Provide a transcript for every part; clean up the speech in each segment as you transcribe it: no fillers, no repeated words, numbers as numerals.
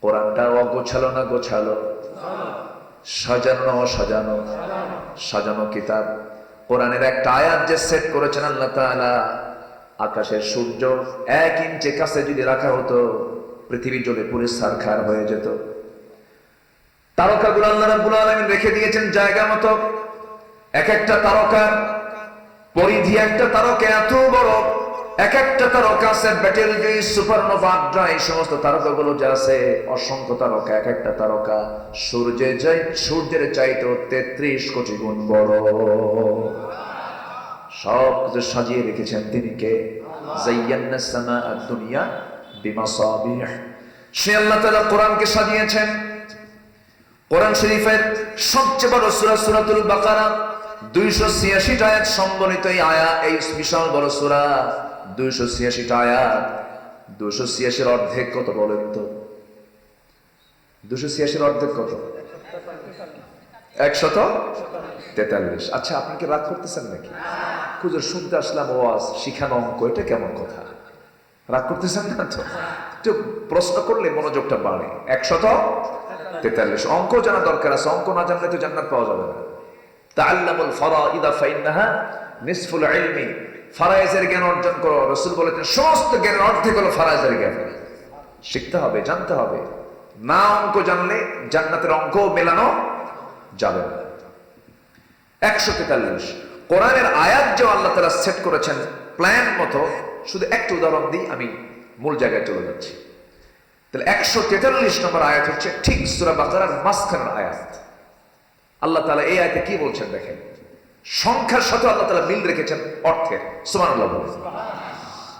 কোরআনটা অগোছালো না গোছালো, সাজানো না অসাজানো? সাজানো কিতাব। কোরআনের একটা আয়াত যে সেট করেছেন আল্লাহ তাআলা, আকাশের সূর্য 1 ইঞ্চি কাছে যদি রাখা হতো পৃথিবী জ্বলে পুড়ে ছারখার হয়ে যেত। তারকাগুলো আল্লাহ রাব্বুল আলামিন রেখে দিয়েছেন জায়গা মতো। এক একটা তারকার পরিধি, একটা তারকা এত বড়, এক একটা তারকা আছে ব্যাটেলজি, সুপারনোভা, এই সমস্ত তারকাগুলো যা আছে অসংখ্য তারকা। এক একটা তারকা সূর্যের চাইতে 33 কোটি গুণ বড়। সব কিছু সাজিয়ে রেখেছেন তিনি কে? যায়্যানা সামা আদ-দুনিয়া বিমাসাবিহ। সে আল্লাহ তাআলা কোরআনকে সাজিয়েছেন। কোরআন শরীফের সবচেয়ে বড় সূরা সূরাতুল বাকারা, 286 আয়াত সম্বলিত এই আয়াত, এই বিশাল বড় সূরা 286 আয়াত। 286 এর অর্ধেক কত বলেন তো? 286 এর অর্ধেক কত? 143। আচ্ছা, আপনি কি রাগ করতেছেন নাকি? হুজুর শুনতে আসলাম ওয়াজ, শিখানো অঙ্ক, এটা কেমন কথা? রাগ করতেছেন না তো? একটু প্রশ্ন করলে মনোযোগটা বাড়ে। 143 অঙ্ক জানা দরকার আছে, অঙ্ক না জানলে তো জান্নাত পাওয়া যাবে না। তাআল্লামুল ফারাইদা ফাইন্নাহা নিসফুল ইলমি। ফারায়েজের জ্ঞান অর্জন করো। রাসূল বলেছেন সমস্ত জ্ঞানের অর্ধেক হলো ফারায়েজের জ্ঞান। শিখতে হবে, জানতে হবে। না অঙ্ক জানলে জান্নাতের অঙ্ক মেলানো যাবে না। 143 কোরআনের আয়াত যে আল্লাহ তাআলা সেট করেছেন প্ল্যান মতো। শুধু একটা উদাহরণ দিই, আমি মূল জায়গায় চলে যাচ্ছি। তাহলে 143 নম্বর আয়াত হচ্ছে ঠিক সূরা বাকারার মাঝখানের আয়াত। আল্লাহ তাআলা এই আয়াতে কি বলছেন দেখেন। সংখ্যার সাথে আল্লাহ তাআলা মিল রেখেছেন অর্থের। সুবহানাল্লাহ বলেন।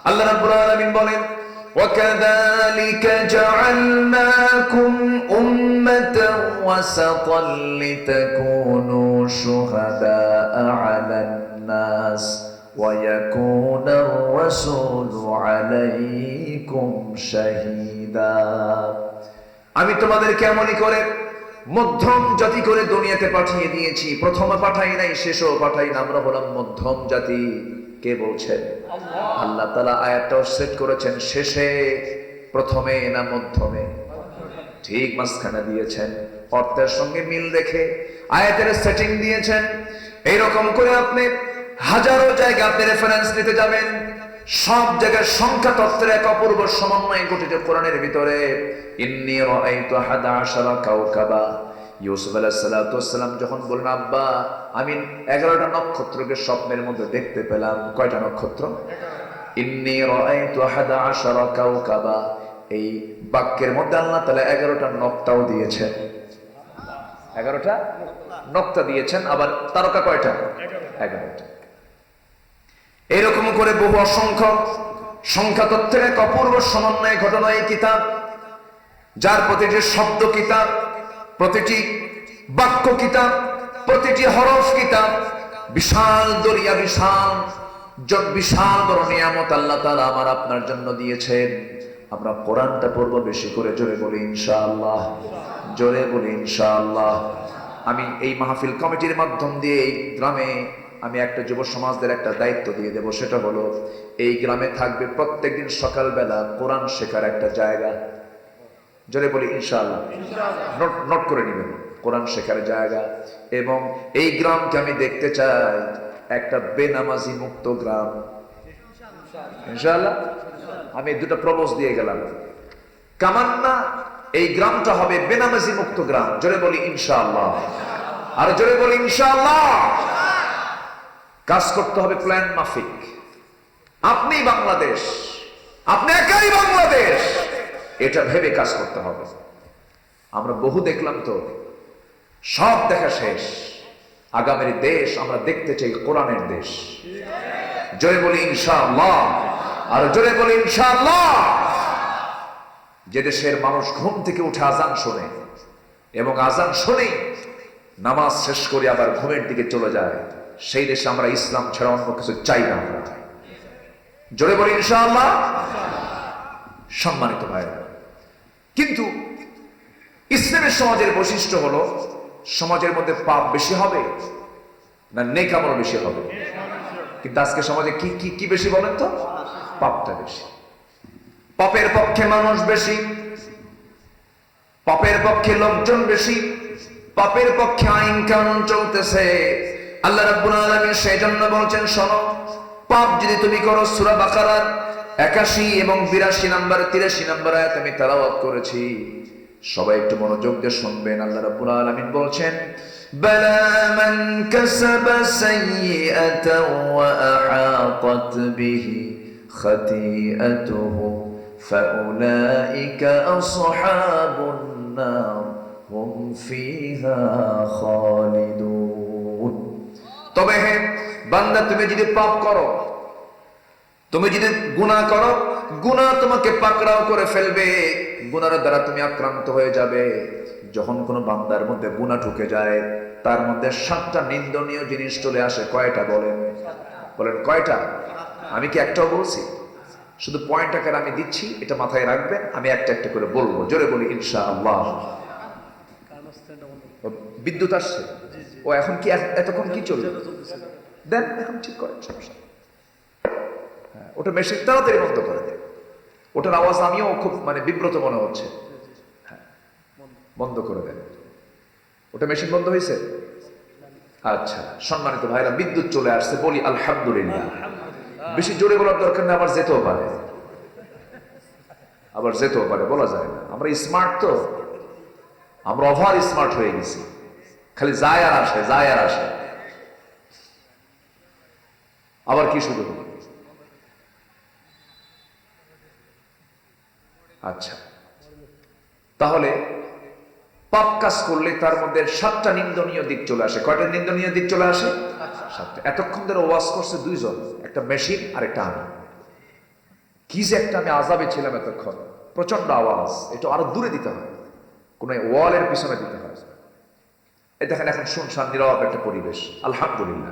আল্লাহ রাব্বুল আলামিন বলেন, وَكَذَلِكَ جَعَلْنَاكُمْ أُمَّةً وَسَطًا لِتَكُونُوا شُهَدَاءَ عَلَى النَّاسِ وَيَكُونَ الرَّسُولُ عَلَيْكُمْ شَهِيدًا। আমি তোমাদেরকে এমনই করে মধ্যম জাতি করে দুনিয়াতে পাঠিয়ে দিয়েছি। প্রথমে পাঠাই নাই, শেষও পাঠাই না, আমরা হলাম মধ্যম জাতি। কে বলছেন? আল্লাহ তাআলা আয়াতটা সেট করেছেন শেষে, প্রথমে না মধ্যমে? ঠিক মাঝখানে দিয়েছেন। অর্থের সঙ্গে মিল রেখে আয়াতের সেটিং দিয়েছেন। এইরকম করে আপনি হাজারো জায়গা আপনি রেফারেন্স নিতে যাবেন, সব জায়গায় সংখ্যা তত্ত্বের এক অপূর্ব সমন্বয় ঘটেছে কোরআনের ভিতরে। ইন্নী রাআইতু 11 কাওকাবা। ইউসুফ আলাইহিস সালাতু ওয়াস সালাম যখন বললেন, আব্বা আমি 11টা নক্ষত্রকে স্বপ্নের মধ্যে দেখতে পেলাম। কয়টা নক্ষত্র? ইন্নী রাআইতু 11 কাওকাবা। এই বাক্যের মধ্যে আল্লাহ তাআলা 11টা নক্তাও দিয়েছেন। 11টা নক্তা দিয়েছেন। আবার তারকা কয়টা? 11টা। এরকম করে বহু অসংখ্য সংখ্যা তত্ত্বের এক অপূর্ব সমন্বয় ঘটনা এই কিতাব, যার প্রতিটি শব্দ কিতাব, প্রতিটি বাক্য কিতাব, প্রতিটি হরফ কিতাব। বিশাল দরিয়া, বিশাল বড় নিয়ামত আল্লাহ তাআলা আমার আপনার জন্য দিয়েছেন। আমরা কোরআনটা পড়বো বেশি করে। জোরে বলি ইনশাআল্লাহ, জোরে বলি ইনশাআল্লাহ। আমি এই মাহফিল কমিটির মাধ্যম দিয়ে এই গ্রামে আমি একটা যুব সমাজদের একটা দায়িত্ব দিয়ে দেব। সেটা হলো এই গ্রামে থাকবে প্রত্যেকদিন সকালবেলা কোরআন শেখার একটা জায়গা। জোরে বলি ইনশাআল্লাহ। নোট করে নেবেন, কোরআন শেখার জায়গা। এবং এই গ্রামকে আমি দেখতে চাই একটা বেনামাজি মুক্ত গ্রাম ইনশাআল্লাহ। আমি দুটো প্রপোজ দিয়ে গেলাম। কামান্না এই গ্রামটা হবে বেনামাজি মুক্ত গ্রাম। জোরে বলি ইনশাআল্লাহ, আর জোরে বলি ইনশাআল্লাহ। কাজ করতে হবে প্ল্যান মাফিক। আপনি বাংলাদেশ, আপনি একাই বাংলাদেশ, এটা ভেবে কাজ করতে হবে। আমরা বহু দেখলাম তো, সব দেখা শেষ। আগামীর দেশ আমরা দেখতে চাই কোরআনের দেশ। জোরে বলি ইনশাআল্লাহ, আর জোরে বলি ইনশাআল্লাহ। যে দেশের মানুষ ঘুম থেকে উঠে আজান শোনে এবং আজান শুনেই নামাজ শেষ করে আবার ঘুমের দিকে চলে যায়, সেই দেশে আমরা ইসলাম ছাড়া অন্য কিছু চাই না। আমরা জোরে বলি ইনশাআল্লাহ। সম্মানিত ভাইরা, কিন্তু ইসলামের সমাজের বৈশিষ্ট্য হলো সমাজের মধ্যে পাপ বেশি হবে না নেক আমল বেশি হবে? কিন্তু আজকে সমাজে কি কি কি বেশি বলেন তো? পাপটা বেশি। পাপের পক্ষে মানুষ বেশি, পাপের পক্ষে লোকজন বেশি, পাপের পক্ষে আইন কানুন চলতেছে। আল্লাহ রাব্বুল আলামিন সেজন্য বলছেন, শোনো, পাপ যদি তুমি করো, সূরা বাকারার 81 এবং 82 নাম্বার 83 নাম্বার আয়াত আমি তেলাওয়াত করেছি, সবাই একটু মনোযোগ দিয়ে শুনবেন। আল্লাহ রাব্বুল আলামিন বলছেন, বালা মান কাসাবা সাইয়্যাতান ওয়া আহাতাত বিহি খাতিআতুহু ফাউলাইকা আসহাবুন নার হুম ফিহা খালিদুন। তবে হে বান্দা, তুমি যদি পাপ করো, তুমি যদি গুনাহ করো, গুনাহ তোমাকে পাকড়াও করে ফেলবে, গুনার দ্বারা তুমি আক্রান্ত হয়ে যাবে। যখন কোনো বান্দার মধ্যে গুনাহ ঢুকে যায়, তার মধ্যে 7টা নিন্দনীয় জিনিস চলে আসে। কয়টা বলেন? বলেন কয়টা? আমি কি একটাও বলছি? শুধু পয়েন্ট আকারে আমি দিচ্ছি, এটা মাথায় রাখবেন। আমি একটা একটা করে বলবো, জোরে বলি ইনশাআল্লাহ। বিদ্যুৎ আসছে? ও এখন কি এতক্ষণ কি চলবে? দেন এখন ঠিক করেন, সমস্যা। হ্যাঁ, ওটা মেশিন তাড়াতাড়ি বন্ধ করে দেয়। ওটার আওয়াজ আমিও খুব বিব্রত মনে হচ্ছে। হ্যাঁ, বন্ধ করে দেন। ওটা মেশিন বন্ধ হয়েছে? আচ্ছা, সম্মানিত ভাইরা, বিদ্যুৎ চলে আসছে, বলি আলহামদুলিল্লাহ। বেশি জোরে বলার দরকার নেই, আবার যেতেও পারে, বলা যায় না। আমরা স্মার্ট তো, আমরা ওভার স্মার্ট হয়ে গেছি, খালি যায় আর আসে, যায় আর আসে। আবার কি শুরু? আচ্ছা, তাহলে পাপ কাজ করলে তার মধ্যে 7টা নিন্দনীয় দিক চলে আসে। কয়টা নিন্দনীয় দিক চলে আসে? 7টা। এতক্ষণ ধরে ওয়াজ করছে 2 জন, একটা মেশিন আর একটা আমি। কি যে একটা আমি আযাবে ছিলাম এতক্ষণ, প্রচন্ড আওয়াজ। এটা আরো দূরে দিতে হয়, কোন ওয়ালের পিছনে দিতে হয়। এই দেখেন এখন শুনশান নীরব একটা পরিবেশ, আলহামদুলিল্লাহ।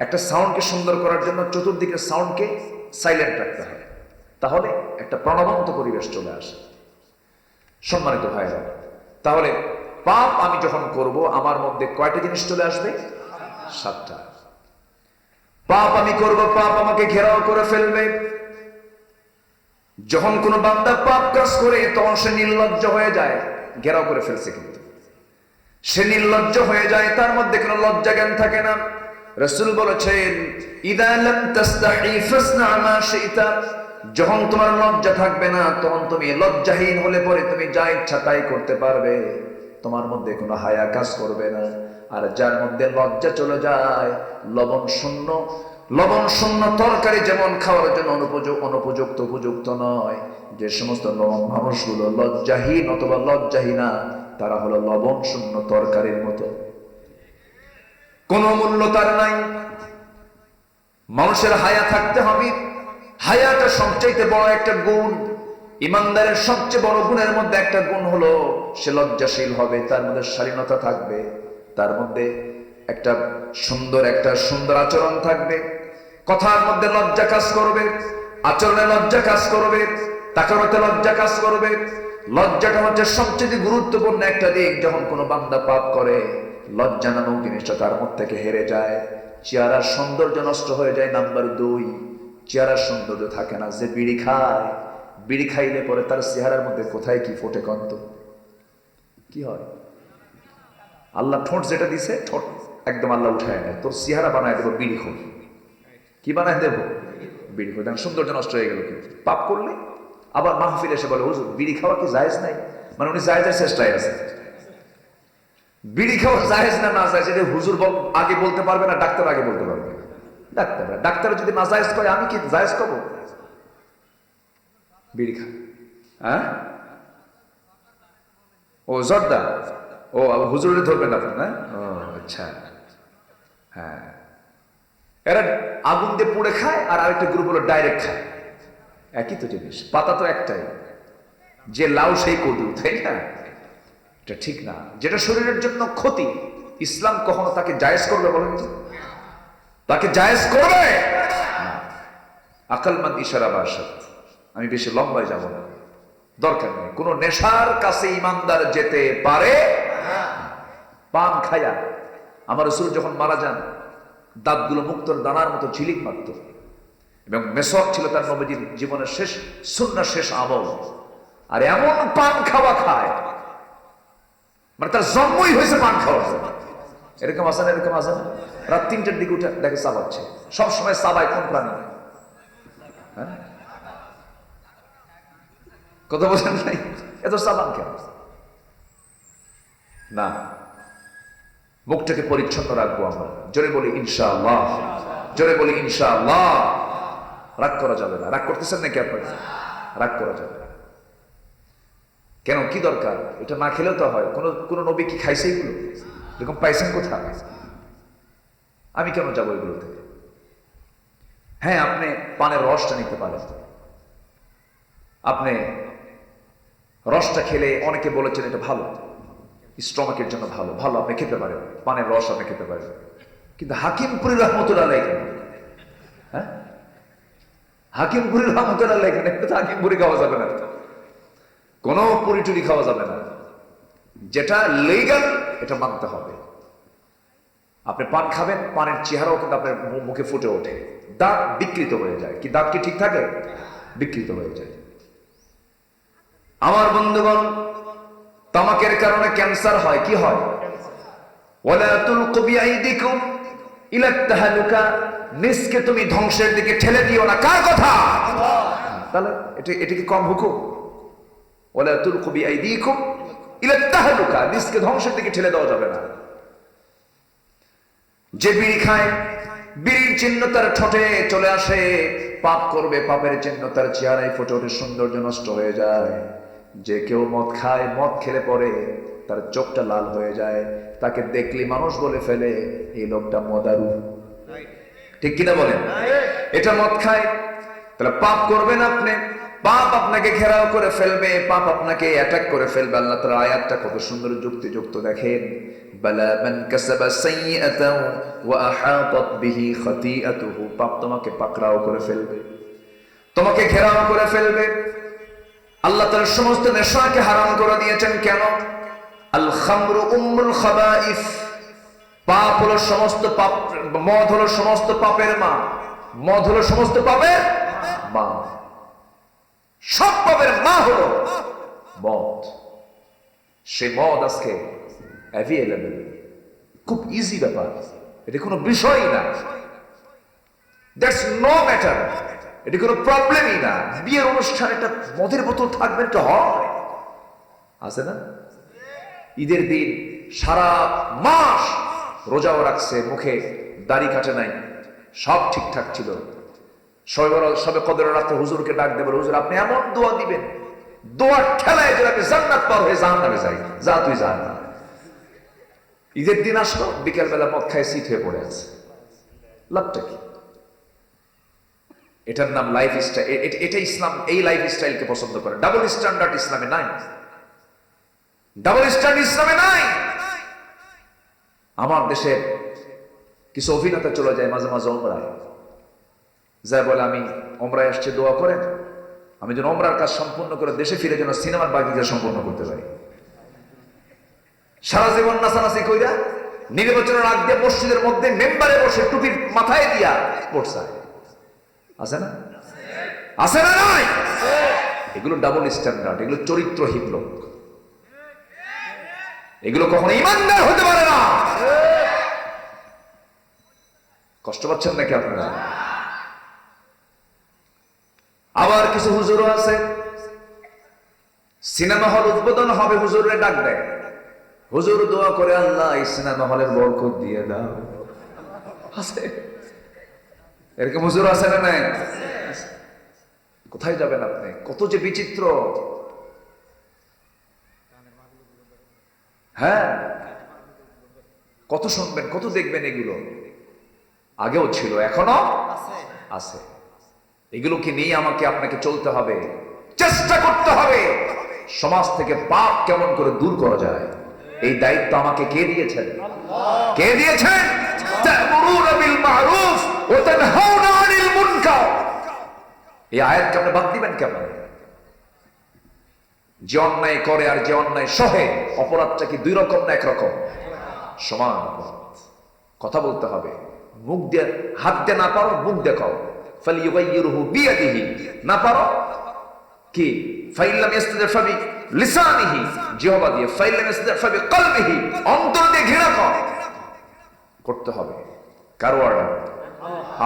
একটা সাউন্ডকে সুন্দর করার জন্য চতুর্দিকে সাউন্ডকে সাইলেন্ট রাখতে হয়, তাহলে একটা প্রাণবন্ত পরিবেশ চলে আসে। সম্মানিত ভাইরা, তাহলে পাপ আমি যখন করব, আমার মধ্যে কয়টা জিনিস চলে আসবে? 7টা। পাপ আমি করব, পাপ আমাকে ঘেরাও করে ফেলবে। যখন কোন বান্দা পাপ কাজ করে, তখন সে নির্লজ্জ হয়ে যায়। ঘেরাও করে ফেলছে, কিন্তু সে নির্লজ্জ হয়ে যায়, তার মধ্যে কোনো লজ্জা জ্ঞান থাকে না। রাসূল বলেছেন, ইদা লাম তাস্তাহি ফাসনা মা শি'তা। যখন তোমার লজ্জা থাকবে না, তখন তুমি লজ্জাহীন হলে পরে তুমি যা ইচ্ছা তাই করতে পারবে, তোমার মধ্যে কোনো হায়া কাজ করবে না। আর যার মধ্যে লজ্জা চলে যায়, লবণ শূন্য তরকারি যেমন খাওয়ার জন্য অনুপযুক্ত, উপযুক্ত নয়, যে সমস্ত মানুষগুলো লজ্জাহীন অথবা লজ্জাহীনা, তারা হলো লবণ শূন্য তরকারির মতো, কোনো মূল্য তার নাই। মানুষের হায়া থাকতে হবে। হায়াটা সবচেয়ে বড় একটা গুণ। ইমানদারের সবচেয়ে বড় গুণের মধ্যে একটা গুণ হলো সে লজ্জাশীল হবে, তার মধ্যে শালীনতা থাকবে, তার মধ্যে একটা সুন্দর আচরণ থাকবে, কথার মধ্যে লজ্জা কাজ করবে, আচরণে লজ্জা কাজ করবে, তাকানোতে লজ্জা কাজ করবে। লজ্জাটা হচ্ছে সবচেয়ে গুরুত্বপূর্ণ একটা দিক। যখন কোনো বান্দা পাপ করে, লজ্জা নামক জিনিসটা তার মধ্যে থেকে হেরে যায়, চেহারার সৌন্দর্য নষ্ট হয়ে যায়। নাম্বার 2, চেহারার সৌন্দর্য থাকে না। যে বিড়ি খায়, বিড়ি খাইলে পরে তার চেহারার মধ্যে কোথায় কি ফোটে কন্ত? কি হয়? আল্লাহ ঠোঁট যেটা দিছে, ঠোঁট একদম আল্লাহ উঠায় নেয়, তোর চেহারা বানায় দেবো বিড়ি খোর। কি বানায় দেবো? বিড়ি খোর। সৌন্দর্য নষ্ট হয়ে গেল। পাপ করলে আবার মাহফিল এসে বলে, হুজুর বিড়ি খাওয়া কি জায়েজ নাই? উনি জায়েজের চেষ্টায় আছে। বিড়ি খাওয়া জায়েজ না জায়েজ, এটা হুজুর আগে বলতে পারবে না, ডাক্তার আগে বলতে পারবে না। ডাক্তার যদি না জায়েজ করে, আমি কি জায়েজ করবো? বিড়ি খা, হ্যাঁ? ও জর্দা, ও হুজুরে ধরবেন আপনার, না? ও আচ্ছা, হ্যাঁ। এরা আগুন দিয়ে পুড়ে খায়, আর আরেকটা গ্রুপ হলো ডাইরেক্ট খায়। একই তো জিনিস, পাতা তো একটাই। যে লাউ সেই কদু, তাই না? এটা ঠিক না। যেটা শরীরের জন্য ক্ষতি, ইসলাম কখনো তাকে জায়েজ করবে? বলেন তো, তাকে জায়েজ করবে? আকলমন্দ ইশারা বাসাত। আমি বেশি লম্বায় যাব না, দরকার নেই। কোন নেশার কাছে ইমানদার যেতে পারে? পান খায়া আমার রাসূল যখন মারা যান, দাঁতগুলো মুক্তোর দানার মতো ঝিলিক মারত, এবং মেসওয়াক ছিল তার নবীজির জীবনের শেষ সুন্নাহ, শেষ আমল। আর এমন পান খাওয়া খায়, মানে তার জন্মই হয়েছে পান খাওয়ার জন্য। এরকম আছে না? এরকম আছে না? রাত 3টার দিকে উঠে দেখে চাবাচ্ছে। সবসময় চাবায় কোন প্রাণী? হ্যাঁ, কথা বলেন নাই? এত চাবান কেন? না, মুখটাকে পরিচ্ছন্ন রাখবো আমরা। জোরে বলি ইনশাআল্লাহ, জোরে বলি ইনশাআল্লাহ। রাগ করা যাবে না। রাগ করতেছেন নাকি আপনারা? রাগ করা যাবে না। কেন, কি দরকার? এটা না খেলেও তো হয়। কোন নবী কি খাইছে এগুলো? এরকম পাইছেন কোথায়? আমি কেন যাবো এগুলো থেকে? হ্যাঁ, আপনি পানের রসটা নিতে পারেন। আপনি রসটা খেলে অনেকে বলেছেন এটা ভালো, স্টমাকের জন্য ভালো, ভালো আপনি খেতে পারেন, পানের রস আপনি খেতে পারেন। কিন্তু হাকিমপুরি রহমতুল্লাহ কেন? হ্যাঁ, হাকিমপুরি রহমতুল্লাহ কেন? এটা তো হাকিমপুরি খাওয়া যাবে না, কোনো পুরি টুরি খাওয়া যাবে না। যেটা লিগ্যাল এটা মানতে হবে। আপনি পান খাবেন, পানের চেহারাও কিন্তু আপনার মুখে ফুটে ওঠে, দাঁত বিকৃত হয়ে যায়। কি দাঁত কি ঠিক থাকে? বিকৃত হয়ে যায়। আমার বন্ধুগণ, তামাকের কারণে ক্যান্সার হয়। কি হয়? ওয়ালা তুলকু বিআইদিকুম ইলা তাহলুকা, নিজকে তুমি ধ্বংসের দিকে ঠেলে দিও না। কার কথা? তাহলে এটা কি কম হুকুম? ওয়ালা তুলকু বিআইদিকুম ইলা তাহলুকা, নিজকে ধ্বংসের দিকে ঠেলে দেওয়া যাবে না। যে বিড়ি খায়, বিড়ির চিহ্ন তার ঠোঁটে চলে আসে, পাপ করবে, পাপের চিহ্ন তার চেহারায় ফুটে ওঠে, সৌন্দর্য নষ্ট হয়ে যায়। যে কেউ মদ খায়, মদ খেলে পরে তার চোখটা লাল হয়ে যায়, তাকে দেখলে মানুষ বলে ফেলে এই লোকটা মদারু। ঠিক কিনা বলেন? এটা মদ খায়, তাহলে পাপ করবেন আপনি, পাপ আপনাকে ঘেরাও করে ফেলবে, পাপ আপনাকে অ্যাটাক করে ফেলবে। আল্লাহ তাআলা আয়াতটা কত সুন্দর যুক্তিযুক্ত দেখেন। বালা মান কাসাবা সাইয়্যাতাও ওয়া আহাতাত বিহি খাতিআতুহু, পাপ তোমাকে পাকড়াও করে ফেলবে, তোমাকে ঘেরাও করে ফেলবে। আল্লাহ তাআলা সমস্ত নেশাকে হারাম করে দিয়েছেন। কেন? আল খামরু উম্মুল খাবাইস, পাপ হলো সমস্ত পাপ, মদ হলো সমস্ত পাপের মা, মদ হলো সমস্ত পাপের মা, সব পাপের মা হলো মদ। সে মদ আজকে অ্যাভেলেবল, খুব ইজি ব্যাপার, এটা কোনো বিষয়ই না, দ্যাটস নো ম্যাটার, এটা কোনো প্রবলেমই না। বিয়ের অনুষ্ঠানে একটা মদের বোতল থাকবে, এটা হয়, আছে না? ঈদের দিন সারা মাস রোজাও রাখছে, মুখে দাড়ি কাটে নাই, সব ঠিকঠাক ছিল। সবে কদরের রাতে হুজুরকে ডাক দেবে, হুজুর আপনি এমন দোয়া দিবেন, দোয়ার ঠেলায় যে আমি জান্নাত পার হয়ে জাহান্নামে যাই, যা তুই যা না। ঈদের দিন আসলো, বিকেল বেলা মদ খায় সিট হয়ে পড়ে আছে, লাভটা কি? এটার নাম লাইফ স্টাইল। এটা ইসলাম এই লাইফ স্টাইলকে পছন্দ করে। ডাবল স্ট্যান্ডার্ড ইসলামে নাই, ডাবল স্ট্যান্ডার্ড ইসলামে নাই। আমার দেশের কিছু অভিনেতা চলে যায় মাঝে মাঝে ওমরায়, যা বলে আমি ওমরায় আসছে, দোয়া করেন আমি যেন ওমরার কাজ সম্পূর্ণ করে দেশে ফিরে যেন সিনেমার বাকি কাজ সম্পূর্ণ করতে পারি। সারা জীবন নাচানাচি কইরা নির্বাচনের আগ দিয়ে মসজিদের মধ্যে মেম্বারে বসে টুপি মাথায় দিয়া পড়ছে, আছে না? আছে না? নাই? এগুলো ডাবল স্ট্যান্ডার্ড, এগুলো চরিত্রহীন লোক, এগুলো কখনো ইমানদার হতে পারে না। কষ্ট পাচ্ছেন নাকি আপনারা? আবার কিছু হুজুরও আছে, সিনেমা হল উদ্বোধন হবে, হুজুরে ডাক দেয়, হুজুর দোয়া করে আল্লাহ এই সিনেমা হলের বরকত দিয়ে দাও। আছে এরকম হুজুর, আছে না নাই? কোথায় যাবেন আপনি? কত যে বিচিত্র। হ্যাঁ, কত শুনবেন, কত দেখবেন, এগুলো আগেও ছিল, এখনো আছে। এগুলোকে নিয়ে আমাকে আপনাকে চলতে হবে, চেষ্টা করতে হবে সমাজ থেকে পাপ কেমন করে দূর করা যায়। এই দায়িত্ব আমাকে কে দিয়েছেন? কে দিয়েছেন? তা'মুরুনা বিল মা'রুফ ওয়া তানহাউনা আনিল মুনকার। এই আয়াতকে আপনি বাদ দিবেন কেমন? যে অন্যায় করে আর যে অন্যায় সহে, অপরাধটা কি দুই রকম না একরকম? সমান অপরাধ। কথা বলতে হবে, মুখ দিয়ে, হাত দিয়ে না পারো মুখ দেখাও, ফালিয়ুগাইয়িরহু বিয়াদিহি, না পারো কি ফাইল্লাম ইস্তাতি'ফা লিসানিহি, জিহ্বা দিয়ে, ফাইলাম ইস্তাগফা বিকলবিহি, অন্তর দিয়ে ঘৃণা করতে হবে। কার অর্ডার?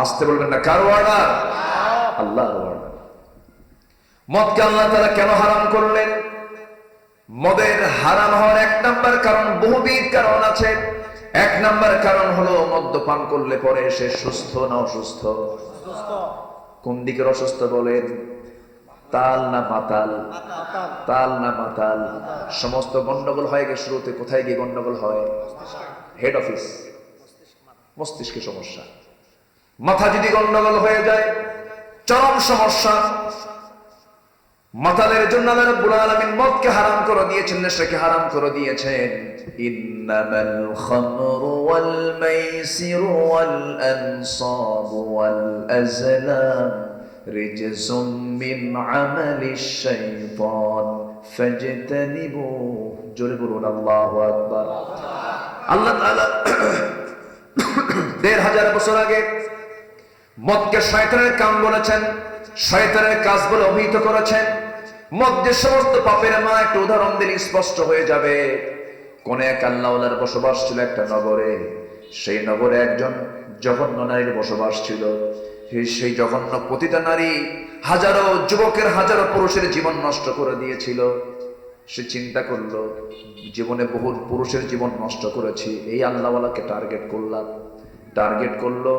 আসতে বলবেন না, কার অর্ডার? আল্লাহর অর্ডার। মদকে আল্লাহ তাআলা কেন হারাম করলেন? মদের হারাম হওয়ার এক নাম্বার কারণ, বহুবিধ কারণ আছে। এক নাম্বার কারণ হলো মদ্যপান করলে পরে সে সুস্থ না অসুস্থ? কোন দিকের অসুস্থ বলেন? তাল না মাতাল? তাল না মাতাল? সমস্ত গন্ডগোল হয়ে গিয়ে শুরুতে কোথায় গিয়ে গন্ডগোল হয়? হেড অফিস, মস্তিষ্কে সমস্যা। মাথা যদি গন্ডগোল হয়ে যায়, চরম সমস্যা। মাতালের জন্য আল্লাহ রাব্বুল আলামিন মদকে হারাম করে দিয়েছেন, নেশাকে হারাম করে দিয়েছেন। ইন্নামাল খামরু ওয়াল মাইসিরু ওয়াল আনসাবু ওয়াল আজলাম রিজসুম মিন আমালিশ শাইতান ফাজতানিবুহু। জোরে বলুন আল্লাহু আকবার। আল্লাহ তাআলা ১৫০০ বছর আগে মদকে শয়তানের কাম বলেছেন, শয়তানের কাজ বলে অভিহিত করেছেন। মদ যে সমস্ত পাপের মা, একটা উদাহরণ দিলে স্পষ্ট হয়ে যাবে। কোন এক আল্লাহওয়ালার বসবাস ছিল একটা নগরে। সেই নগরে একজন জঘন্য নারীর বসবাস ছিল। সেই জঘন্য পতিতা নারী হাজারো যুবকের, হাজারো পুরুষের জীবন নষ্ট করে দিয়েছিল। সে চিন্তা করলো, জীবনে বহু পুরুষের জীবন নষ্ট করেছি, এই আল্লাহওয়ালাকে টার্গেট করলাম। টার্গেট করলো,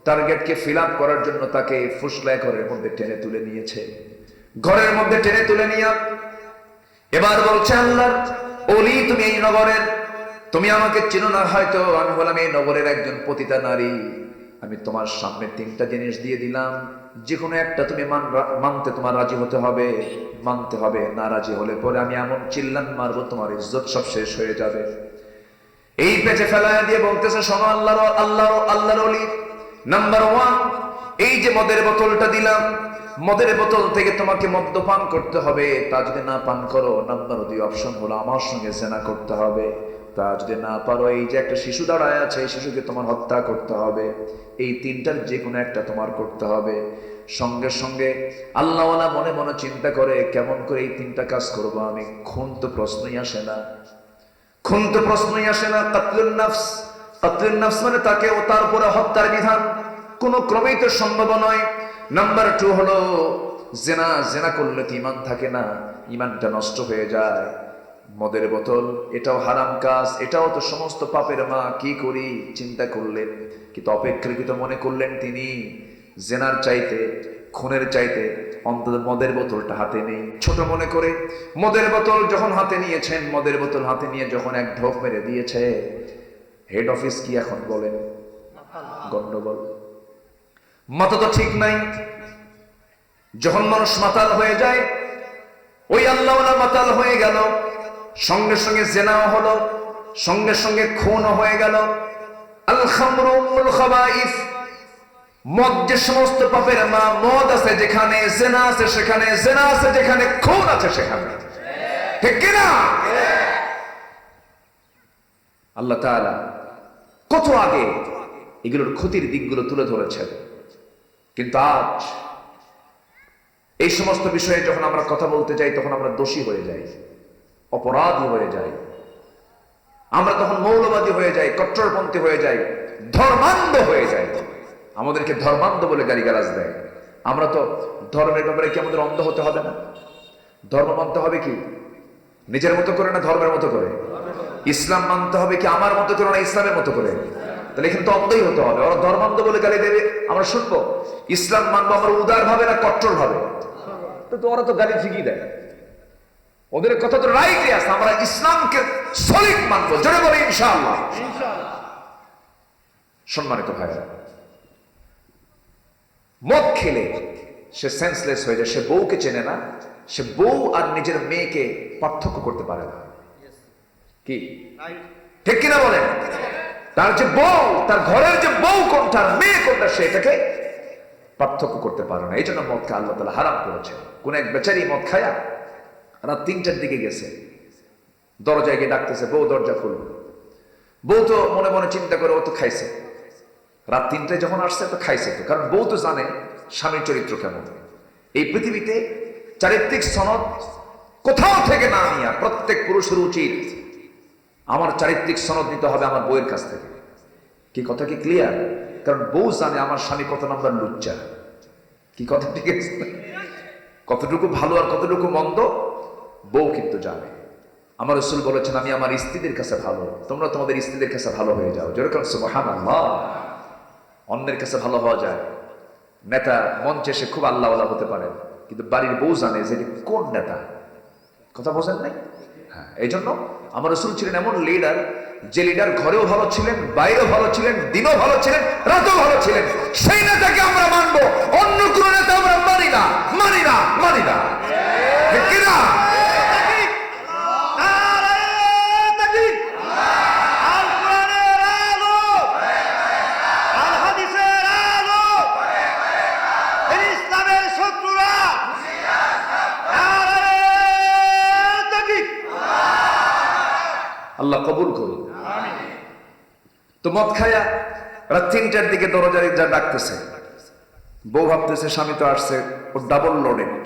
টার্গেটকে ফিল আপ করার জন্য তাকে ফুসলায় ঘরের মধ্যে টেনে তুলে নিয়েছে। ঘরের মধ্যে টেনে তুলে নিয়ে এবার বলছে, আল্লাহর ওলি তুমি এই নগরের, তুমি আমাকে চিনো না হয়তো, আমি বললাম এই নগরের একজন পতিতা নারী। আমি তোমার সামনে 3টা জিনিস দিয়ে দিলাম, যে কোনো একটা তুমি মানতে তোমার রাজি হতে হবে, মানতে হবে। না রাজি হলে পরে আমি এমন চিল্লান মারবো, তোমার ইজ্জত সব শেষ হয়ে যাবে। এই পেঁচে ফেলায় দিয়ে বলতেছে, শোনো আল্লাহর ওলি, নাম্বার 1, এই যে মদের বোতলটা দিলাম, মদের বোতল থেকে তোমাকে মদ্যপান করতে হবে। তা যদি না পান করো, নাম্বার 2 অপশন হলো আমার সঙ্গে জেনা করতে হবে। তা যদি না পারো, এই যে একটা শিশু দাঁড়ায় আছে, এই শিশুকে তোমার হত্যা করতে হবে। এই 3টার যে কোনো একটা তোমার করতে হবে। সঙ্গে সঙ্গে আল্লাহওয়ালা মনে মনে চিন্তা করে, কেমন করে এই 3টা কাজ করবো আমি? খুন তো প্রশ্নই আসে না, খুন তো প্রশ্নই আসে না। কাতলুন নাফস, কাতলুন নাফস মানে তাকে ও তার উপরে হত্যার বিধান কোনো ক্রমেই তো সম্ভব নয়। নাম্বার 2 হলো জেনা। জেনা করলে তো ঈমান থাকে না, ঈমানটা নষ্ট হয়ে যায়। মদের বোতল, এটাও হারাম কাজ, এটাও তো সমস্ত পাপের মা। কি করি? চিন্তা করলেন, কিন্তু অপেক্ষাকৃত মনে করলেন তিনি জেনার চাইতে, খুনের চাইতে অন্তত মদের বোতলটা হাতে নেই। ছোট মনে করে মদের বোতল যখন হাতে নিয়েছেন, মদের বোতল হাতে নিয়ে যখন এক ঢোক মেরে দিয়েছে, হেড অফিস কি এখন বলেন? গন্ডগোল। মাথা তো ঠিক নাই। যখন মানুষ মাতাল হয়ে যায়, ওই আল্লাহওয়ালা মাতাল হয়ে গেল, সঙ্গে সঙ্গে জেনাও হলো, সঙ্গে সঙ্গে খুনও হয়ে গেল। আল খামরু উম্মুল খাবাইস, মদ যে সমস্ত পাপের মা। মদ আছে যেখানে জেনা আছে সেখানে, জেনা আছে যেখানে খুন আছে সেখানে, ঠিক কিনা? আল্লাহ তাআলা কত আগে এগুলোর ক্ষতির দিকগুলো তুলে ধরেছেন, কিন্তু আজ এই সমস্ত বিষয়ে যখন আমরা কথা বলতে যাই, তখন আমরা দোষী হয়ে যাই, অপরাধী হয়ে যাই। আমরা তখন মৌলবাদী হয়ে যাই, কট্টরপন্থী হয়ে যাই, ধর্মান্ধ হয়ে যাই। আমাদেরকে ধর্মান্ধ বলে গালিগালাজ দেয়। আমরা তো ধর্মের ব্যাপারে কি আমাদের অন্ধ হতে হবে না? ধর্ম মানতে হবে কি নিজের মতো করে, না ধর্মের মতো করে? ইসলাম মানতে হবে কি আমার মতো করে, না ইসলামের মতো করে? তাহলে এখানে তো অন্ধই হতে হবে। ওরা ধর্মান্ধ বলে গালি দেবে, আমরা শুনবো। ইসলাম মানবো আমরা উদার ভাবে না কট্টর ভাবে? তো ওরা তো গালি ঠিকই দেয়, ওদের কথা তো রাইটই আছে। আমরা ইসলামকে সলিড মানবো, জোরে বলে ইনশাআল্লাহ। সম্মানিত ভাইরা, মদ খেলে সে সেন্সলেস হয়ে যায়, সে বউকে চেনে না, সে বউ আর নিজের মেয়েকে পার্থক্য করতে পারে না। কি ঠিক কিনা বলেন? তার যে বউ, তার ঘরের যে বউ কোনটা, মেয়ে কোনটা, সেটাকে পার্থক্য করতে পারে না। এই জন্য মদকে আল্লাহ তাআলা হারাম করেছে। কোন এক বেচারি মদ খায়া রাত 3টার দিকে গেছে, দরজায় গিয়ে ডাকতেছে, বউ দরজা খুলো। বউ তো মনে মনে চিন্তা করে, ও তো খাইছে, রাত 3টায় যখন আসছে তো খাইছে তো, কারণ বউ তো জানে স্বামীর চরিত্র কেমন। এই পৃথিবীতে চারিত্রিক সনদ কোথাও থেকে না নিয়ে প্রত্যেক পুরুষের উচিত আমার চারিত্রিক সনদ নিতে হবে আমার বউয়ের কাছ থেকে। কি কথা কি ক্লিয়ার? কারণ বউ জানে আমার স্বামী কত নাম্বার লুচ্চা। কি কথা ঠিক আছে? কতটুকু ভালো আর কতটুকু মন্দ বউ কিন্তু জানে। আমার রাসূল বলেছেন, আমি আমার স্ত্রীদের কাছে ভালো, তোমরা তোমাদের স্ত্রীদের কাছে ভালো হয়ে যাও। যেরকম সুবহানাল্লাহ। অন্যের কাছে ভালো হওয়া যায়। নেতা মঞ্চে সে খুব আল্লাহওয়ালা হতে পারেন, কিন্তু বাড়ির বউ জানে যে কোন নেতা। কথা বোঝেন নাই? হ্যাঁ, এই জন্য আমার রাসূল ছিলেন এমন লিডার, যে লিডার ঘরেও ভালো ছিলেন, বাইরেও ভালো ছিলেন, দিনও ভালো ছিলেন, রাতেও ভালো ছিলেন। সেই নেতাকে আমরা মানবো, অন্য কোন নেতা আমরা মানি না, মানি না, মানি না। ঠিক কিনা? আল্লাহ কবুল করুন। তো মদ খায়া রাত 3টার দিকে দরজায় যা ডাকতেছে, বউ ভাবতেছে স্বামী তো আসছে, ও ডাবল লোডেড,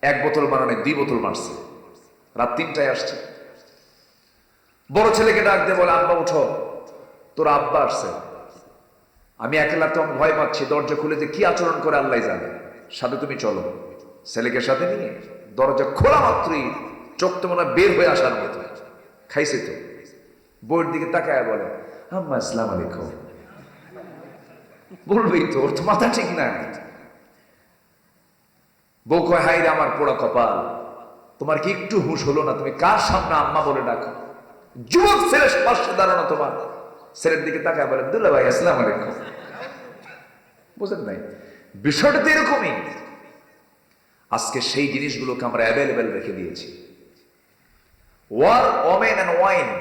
1 বোতল বানানে 2 বোতল মারছে, রাত 3টায় আসছে। বড় ছেলেকে ডাক দিয়ে বলে, আব্বা উঠো, তোর আব্বা আসছে। আমি একলা তো ভয় পাচ্ছি, দরজা খুলে যে কি আচরণ করে আল্লাহ জানে, সাথে তুমি চলো। ছেলেকে সাথে নিয়ে দরজা খোলা মাত্রই চোখ তো মনে বের হয়ে আসার মতো, খাইছে তো। বউয়ের দিকে তাকায় বলে, আম্মা আসসালাম আলাইকুম। বলবেই তো, ওর তো মাথা ঠিক না। বউ কয়, হাই রে আমার পোড়া কপাল, তোমার কি একটু হুঁশ হলো না? তুমি কার সামনে আম্মা বলে ডাকো? যুবক ছেলে পাশে দাঁড়ানো তোমার। ছেলের দিকে তাকায় বলে, দুলা ভাই আসসালাম আলাইকুম। বুঝেন নাই? বিষয়টা তো এরকমই। আজকে সেই জিনিসগুলোকে আমরা অ্যাভেলেবেল রেখে দিয়েছি। War, women and wine.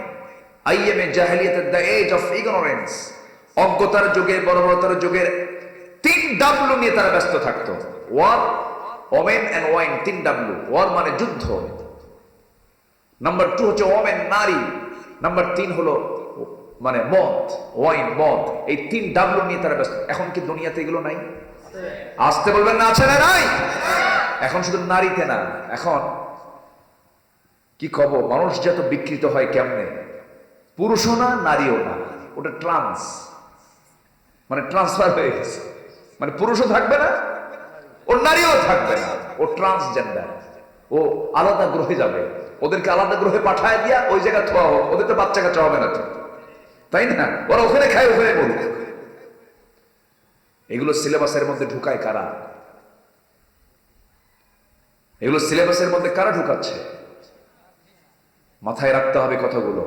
আইএমএ জাহেলিয়াতের the age of ignorance. অজ্ঞতার যুগে, বর্বরতার যুগের 3W নিয়ে তারা ব্যস্ত থাকতো। War, women and wine, 3W. War মানে যুদ্ধ। নাম্বার 2 হচ্ছে women, নারী। নাম্বার 3 হলো মানে মদ, ওয়াইন, মদ। এই 3W নিয়ে তারা ব্যস্ত। এখন কি দুনিয়াতে এগুলো নাই? আসতে বলবেন না, আছে না নাই? এখন শুধু নারীতে না, এখন কি কব, মানুষ যত বিকৃত হয় কেমনে, পুরুষও না নারীও না, ওটা ট্রান্স, মানে ট্রান্সফার হয়ে গেছে। মানে পুরুষও থাকবে না, ও নারীও থাকবে না, ও ট্রান্সজেন্ডার, ও আলাদা গ্রহে যাবে। ওদেরকে আলাদা গ্রহে পাঠায় দিয়া ওই জায়গায় থোয়া হোক, ওদের তো বাচ্চা কাচ্চা হবে না তো, তাই না? ওরা ওখানে খায়, ওখানে বলুক। এগুলো সিলেবাসের মধ্যে ঢুকায় কারা? এগুলো সিলেবাসের মধ্যে কারা ঢুকাচ্ছে? মাথায় রাখতে হবে কথাগুলো।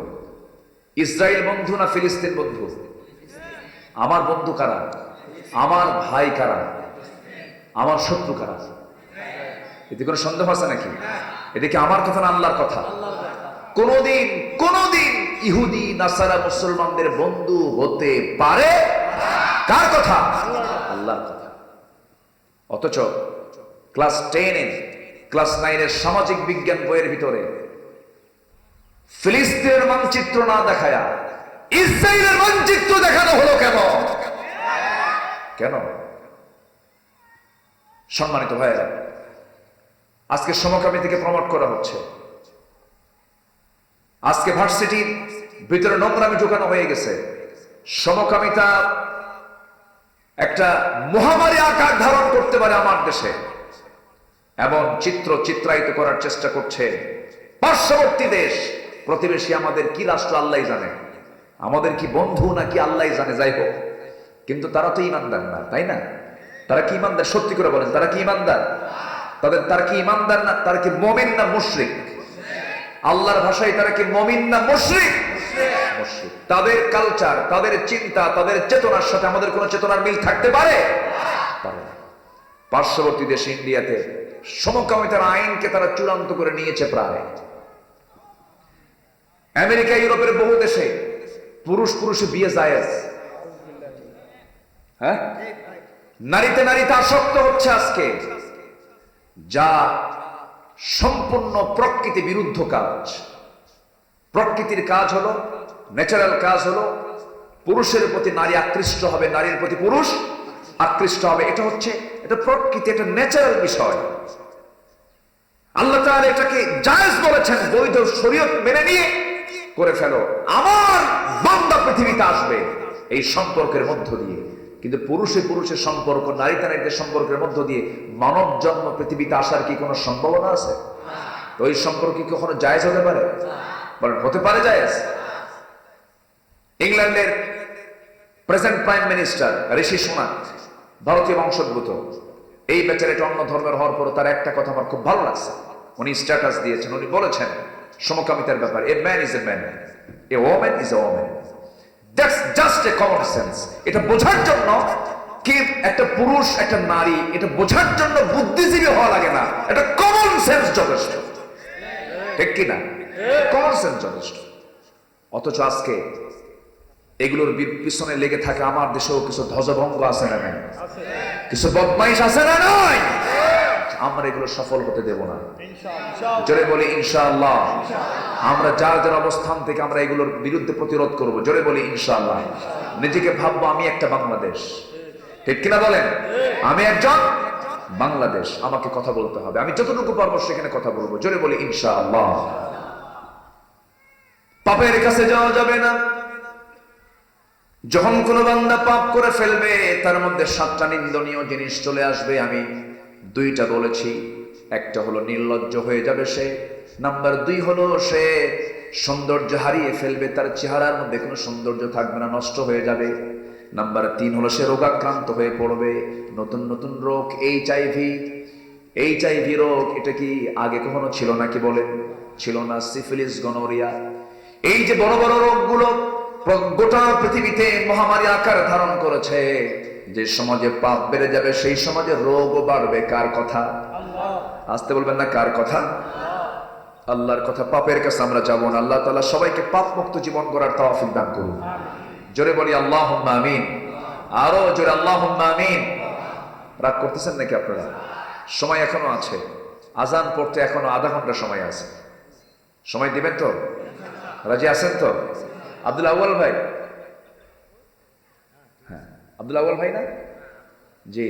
ইসরায়েল বন্ধু না ফিলিস্তিন বন্ধু? আমার বন্ধু কারা? আমার ভাই কারা? আমার শত্রু কারা? এতে কোনো সন্দেহ আছে নাকি? এটা কি আমার কথা না আল্লাহর কথা? কোনদিন কোনদিন ইহুদি নাসারা মুসলমানদের বন্ধু হতে পারে? কার কথা? আল্লাহর কথা। অথচ ক্লাস 10 এর, ক্লাস 9 এর সামাজিক বিজ্ঞান বইয়ের ভিতরে ফিলিস্তিনের মানচিত্র না দেখায়া ইসরায়েলের মানচিত্র দেখানো হলো কেন? কেন? সম্মানিত ভাইয়েরা, আজকে সমকামিতাকে প্রমোট করা হচ্ছে। আজকে ভার্সিটির ভিতরে নোংরামি ঢুকানো হয়ে গেছে। সমকামিতা একটা মহামারী আকার ধারণ করতে পারে আমার দেশে, এমন চিত্রায়িত করার চেষ্টা করছে পার্শ্ববর্তী দেশ, প্রতিবেশী আমাদের কি রাষ্ট্র আল্লাহ জানে, আমাদের কি বন্ধু নাকি আল্লাহ জানে, যাই হোক। কিন্তু তারা তো ইমানদার না, তাই না? তারা কি ইমানদার? সত্যি করে বলেন, তারা কি ইমানদার? তারা কি ইমানদার না? তারা কি মুমিন না মুশরিক? আল্লাহর ভাষায় তারা কি মুমিন না মুশরিক? মুশরিক। তাদের কালচার, তাদের চিন্তা, তাদের চেতনার সাথে আমাদের কোন চেতনার মিল থাকতে পারে? পার্শ্ববর্তী দেশ ইন্ডিয়াতে সমকামিতার আইনকে তারা চূড়ান্ত করে নিয়েছে প্রায়। আমেরিকা, ইউরোপের বহু দেশে পুরুষে বিয়ে জায়েজ। হ্যাঁ, নারীতে আসক্ত হচ্ছে আজকে, যা সম্পূর্ণ প্রকৃতি বিরুদ্ধ কাজ। প্রকৃতির কাজ হলো, ন্যাচারাল কাজ হলো, পুরুষের প্রতি নারী আকৃষ্ট হবে, নারীর প্রতি পুরুষ আকৃষ্ট হবে। এটা প্রকৃতি, এটা ন্যাচারাল বিষয়। আল্লাহ তাআলা এটাকে জায়েজ বলেছেন, বৈধ শরীয়ত মেনে নিয়ে করে ফেলো। আমার বান্দা পৃথিবীতে আসবে এই সম্পর্কের মধ্য দিয়ে। কিন্তু পুরুষে পুরুষের সম্পর্ক, নারীতে নারীদের সম্পর্কের মধ্য দিয়ে মানব জন্ম পৃথিবীতে আসার কি কোনো সম্ভাবনা আছে? তো এই সম্পর্ক কি কখনো জায়েজ হতে পারে? বলেন, হতে পারে জায়েজ? ইংল্যান্ডের প্রেজেন্ট প্রাইম মিনিস্টার ঋষি সুনাক, ভারতীয় বংশোদ্ভূত, এই বেচারা অন্য ধর্মের হওয়ার পর তার একটা কথা আমার খুব ভালো লাগছে। উনি স্ট্যাটাস দিয়েছেন, উনি বলেছেন সমকামিতার ব্যাপারে, a man is a man, a woman is a woman, that's just a common sense. এটা বোঝার জন্য কি একটা পুরুষ একটা নারী, এটা বোঝার জন্য বুদ্ধিজীবী হওয়া লাগে না, এটা কমন সেন্স যথেষ্ট, ঠিক কিনা? কমন সেন্স যথেষ্ট। অথচ আজকে এগুলোর পিছনে লেগে থাকে আমার দেশেও কিছু ধ্বজভঙ্গ আছে না নাই? কিছু বদমাইশ আছে না নাই? আমরা এগুলো সফল হতে দেব না, জোরে বলি ইনশাআল্লাহ। আমরা যার যার অবস্থান থেকে আমরা এগুলোর বিরুদ্ধে প্রতিরোধ করব, জোরে বলি ইনশাআল্লাহ। নিজেকে ভাববো আমি একটা বাংলাদেশ, ঠিক কিনা বলেন? আমি একজন বাংলাদেশ, আমাকে কথা বলতে হবে, আমি যতটুকু পারবো সেখানে কথা বলবো, জোরে বলি ইনশাআল্লাহ। পাপের কাছে যাওয়া যাবে না। যখন কোন বান্দা পাপ করে ফেলবে তার মধ্যে 7টা নিন্দনীয় জিনিস চলে আসবে। আমি 2টা বলেছি, একটা হলো নির্লজ্জ হয়ে যাবে সে, নাম্বার 2 হলো সে সৌন্দর্য হারিয়ে ফেলবে, তার চেহারার মধ্যে কোনো সৌন্দর্য থাকবে না, নষ্ট হয়ে যাবে। নাম্বার 3 হলো সে রোগাক্রান্ত হয়ে পড়বে, নতুন নতুন রোগ, এইচআইভি রোগ। এটা কি আগে কখনো ছিল নাকি বলেন? ছিল না। সিফিলিস, গনোরিয়া, এই যে বড় বড় রোগগুলো গোটা পৃথিবীতে মহামারী আকার ধারণ করেছে। যে সমাজে পাপ বেড়ে যাবে সেই সমাজে রোগও বাড়বে। কার কথা? আসতে বলবেন না, কার কথা? আল্লাহর কথা। পাপের কাছে আমরা যাব না। আল্লাহ তাআলা সবাইকে পাপ মুক্ত জীবন গড়ার তৌফিক দান করুন। জোরে বলি আল্লাহুম্মা আমিন। আরো জোরে আল্লাহুম্মা আমিন। রাগ করতেছেন নাকি আপনারা? সময় এখনো আছে, আজান পড়তে এখনো আধা ঘন্টা সময় আছে। সময় দিবেন তো? রাজি আছেন তো? আব্দুল আউয়াল ভাই, হ্যাঁ আব্দুল আউয়াল ভাই না? জি,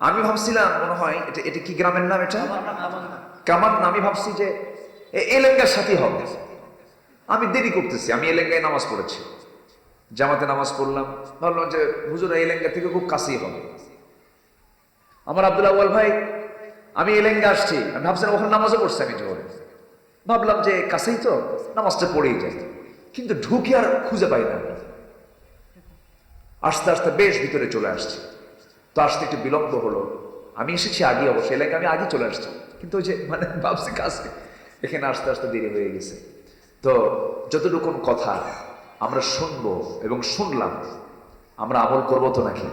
আমি ভাবছিলাম মনে হয় এটা কি গ্রামের নাম? এটা কামান না? আমি ভাবছি যে এলেঙ্গার সাথে হবে। আমি দেরি করতেছি, আমি এলেঙ্গায় নামাজ পড়েছি, জামাতে নামাজ পড়লাম, ভাবলাম যে হুজুর এলেঙ্গা থেকে খুব কাছেই হবে। আমার আব্দুল আউয়াল ভাই, আমি এলেঙ্গা আসছি, আমি ভাবছিলাম ওখানে নামাজও পড়ছি, আমি জোরে ভাবলাম যে কাছেই তো, নামাজটা পড়েই যাই, কিন্তু ঢুকে আর খুঁজে পাই না। আস্তে আস্তে বেশ ভিতরে চলে আসছি, তো আসতে একটু বিলম্ব হলো। আমি এসেছি আগে, অবশ্যই এলাকায় আমি আগে চলে আসছি, কিন্তু ওই যে মানে ভাবছি কাছে, এখানে আস্তে আস্তে দেরি হয়ে গেছে। তো যতটুকু কথা আমরা শুনবো এবং শুনলাম, আমরা আমল করবো তো নাকি?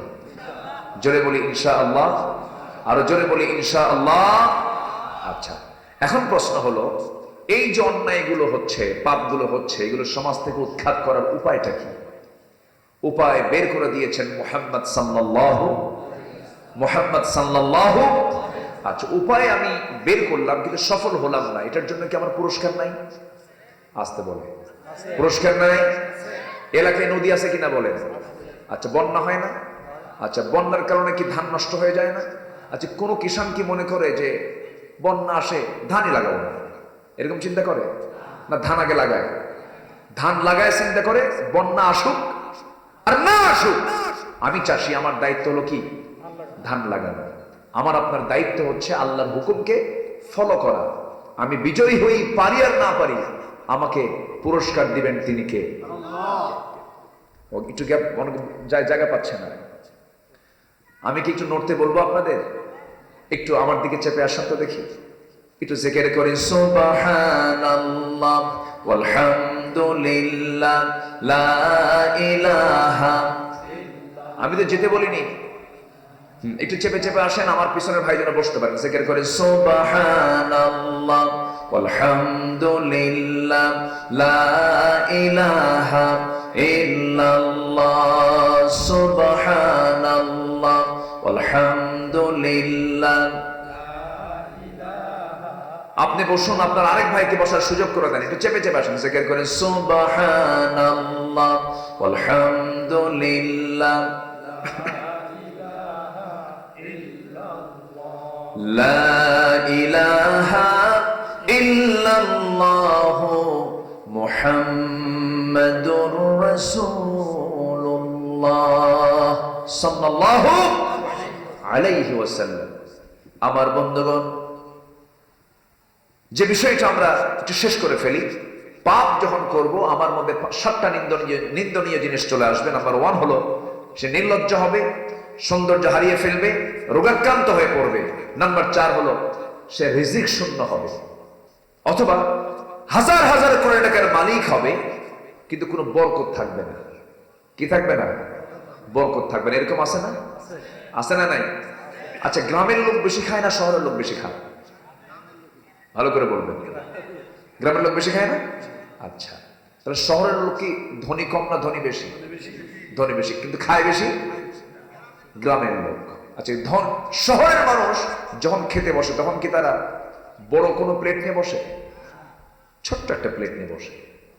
জোরে বলি ইনশাআল্লাহ। আরো জোরে বলি ইনশাআল্লাহ। আচ্ছা, এখন প্রশ্ন হলো, এই যে অন্যায়গুলো হচ্ছে, পাপগুলো হচ্ছে, এগুলো সমাজ থেকে উৎখাত করার উপায়টা কি? উপায় বের করে দিয়েছেন মুহাম্মদ সাল্লাল্লাহু। আচ্ছা, উপায় আমি বের করলাম কিন্তু সফল হলাম না, এটার জন্য কি আমার পুরস্কার নাই? আসতে বলে পুরস্কার নাই? এলাকায় নদী আছে কিনা বলেন? আচ্ছা, বন্যা হয় না? আচ্ছা, বন্যার কারণে কি ধান নষ্ট হয়ে যায় না? আচ্ছা, কোন কিষান কি মনে করে যে বন্যা আসে ধানই লাগাবো না, এরকম চিন্তা করে না? ধান আগে লাগায়, ধান লাগায় চিন্তা করে বন্যা আসুক আর না আসুক, আমি চাষি, আমার দায়িত্ব হলো কি? ধান লাগানো। আমার আপনার দায়িত্ব হচ্ছে আল্লাহর হুকুমকে ফলো করা। আমি বিজয়ী হই, পারি আর না পারি, আমাকে পুরস্কার দিবেন তিনি কে? একটু গ্যাপ, অনেক জায়গা পাচ্ছে না। আমি কি একটু নড়তে বলবো আপনাদের? একটু আমার দিকে চেপে আসেন তো দেখি, একটু জিকির করি সুবহানাল্লাহ ওয়ালহামদুলিল্লাহ লা ইলাহা। আমি তো যেতে বলিনি, একটু চেপে চেপে আসেন, আমার পিছনের ভাই যেন বসতে পারেন। জিকির করে সুবহানাল্লাহ ওয়ালহামদুলিল্লাহ লা ইলাহা ইল্লাল্লাহ সুবহানাল্লাহ ওয়ালহামদুলিল্লাহ। আপনি বসুন, আপনার আরেক ভাইকে বসার সুযোগ করে দেন, একটু চেপে চেপে আসেন। জিকির করেন সুবহানাল্লাহ ওয়ালহামদুলিল্লাহ। লা ইলাহা ইল্লাল্লাহু মুহাম্মাদুর রাসূলুল্লাহ সাল্লাল্লাহু আলাইহি ওয়াসাল্লাম। আমার বন্ধুগণ, যে বিষয়টা আমরা একটু শেষ করে ফেলি, পাপ যখন করব আমার মধ্যে 7টা নিন্দনীয় জিনিস চলে আসবে। নাম্বার 1 হলো সে নির্লজ্জ হবে, সৌন্দর্য হারিয়ে ফেলবে, রোগাক্রান্ত হয়ে পড়বে। নাম্বার 4 হলো সে রিজিক শূন্য হবে, অথবা হাজার হাজার কোটি টাকার মালিক হবে কিন্তু কোনো বরকত থাকবে না। কি থাকবে না? বরকত থাকবে না। এরকম আছে না? আছে না? নাই? আচ্ছা, গ্রামের লোক বেশি খায় না শহরের লোক বেশি খায়? ভালো করে বলবেন। গ্রামের লোক বেশি খায় না? আচ্ছা, তাহলে শহরের লোক কি ধনী কম না ধনী বেশি? ধনী বেশি, কিন্তু খায় বেশি গ্রামের লোক। আচ্ছা, শহরের মানুষ যখন খেতে বসে তখন কি তারা বড় কোনো প্লেট নিয়ে বসে? ছোট্ট একটা প্লেট নিয়ে বসে,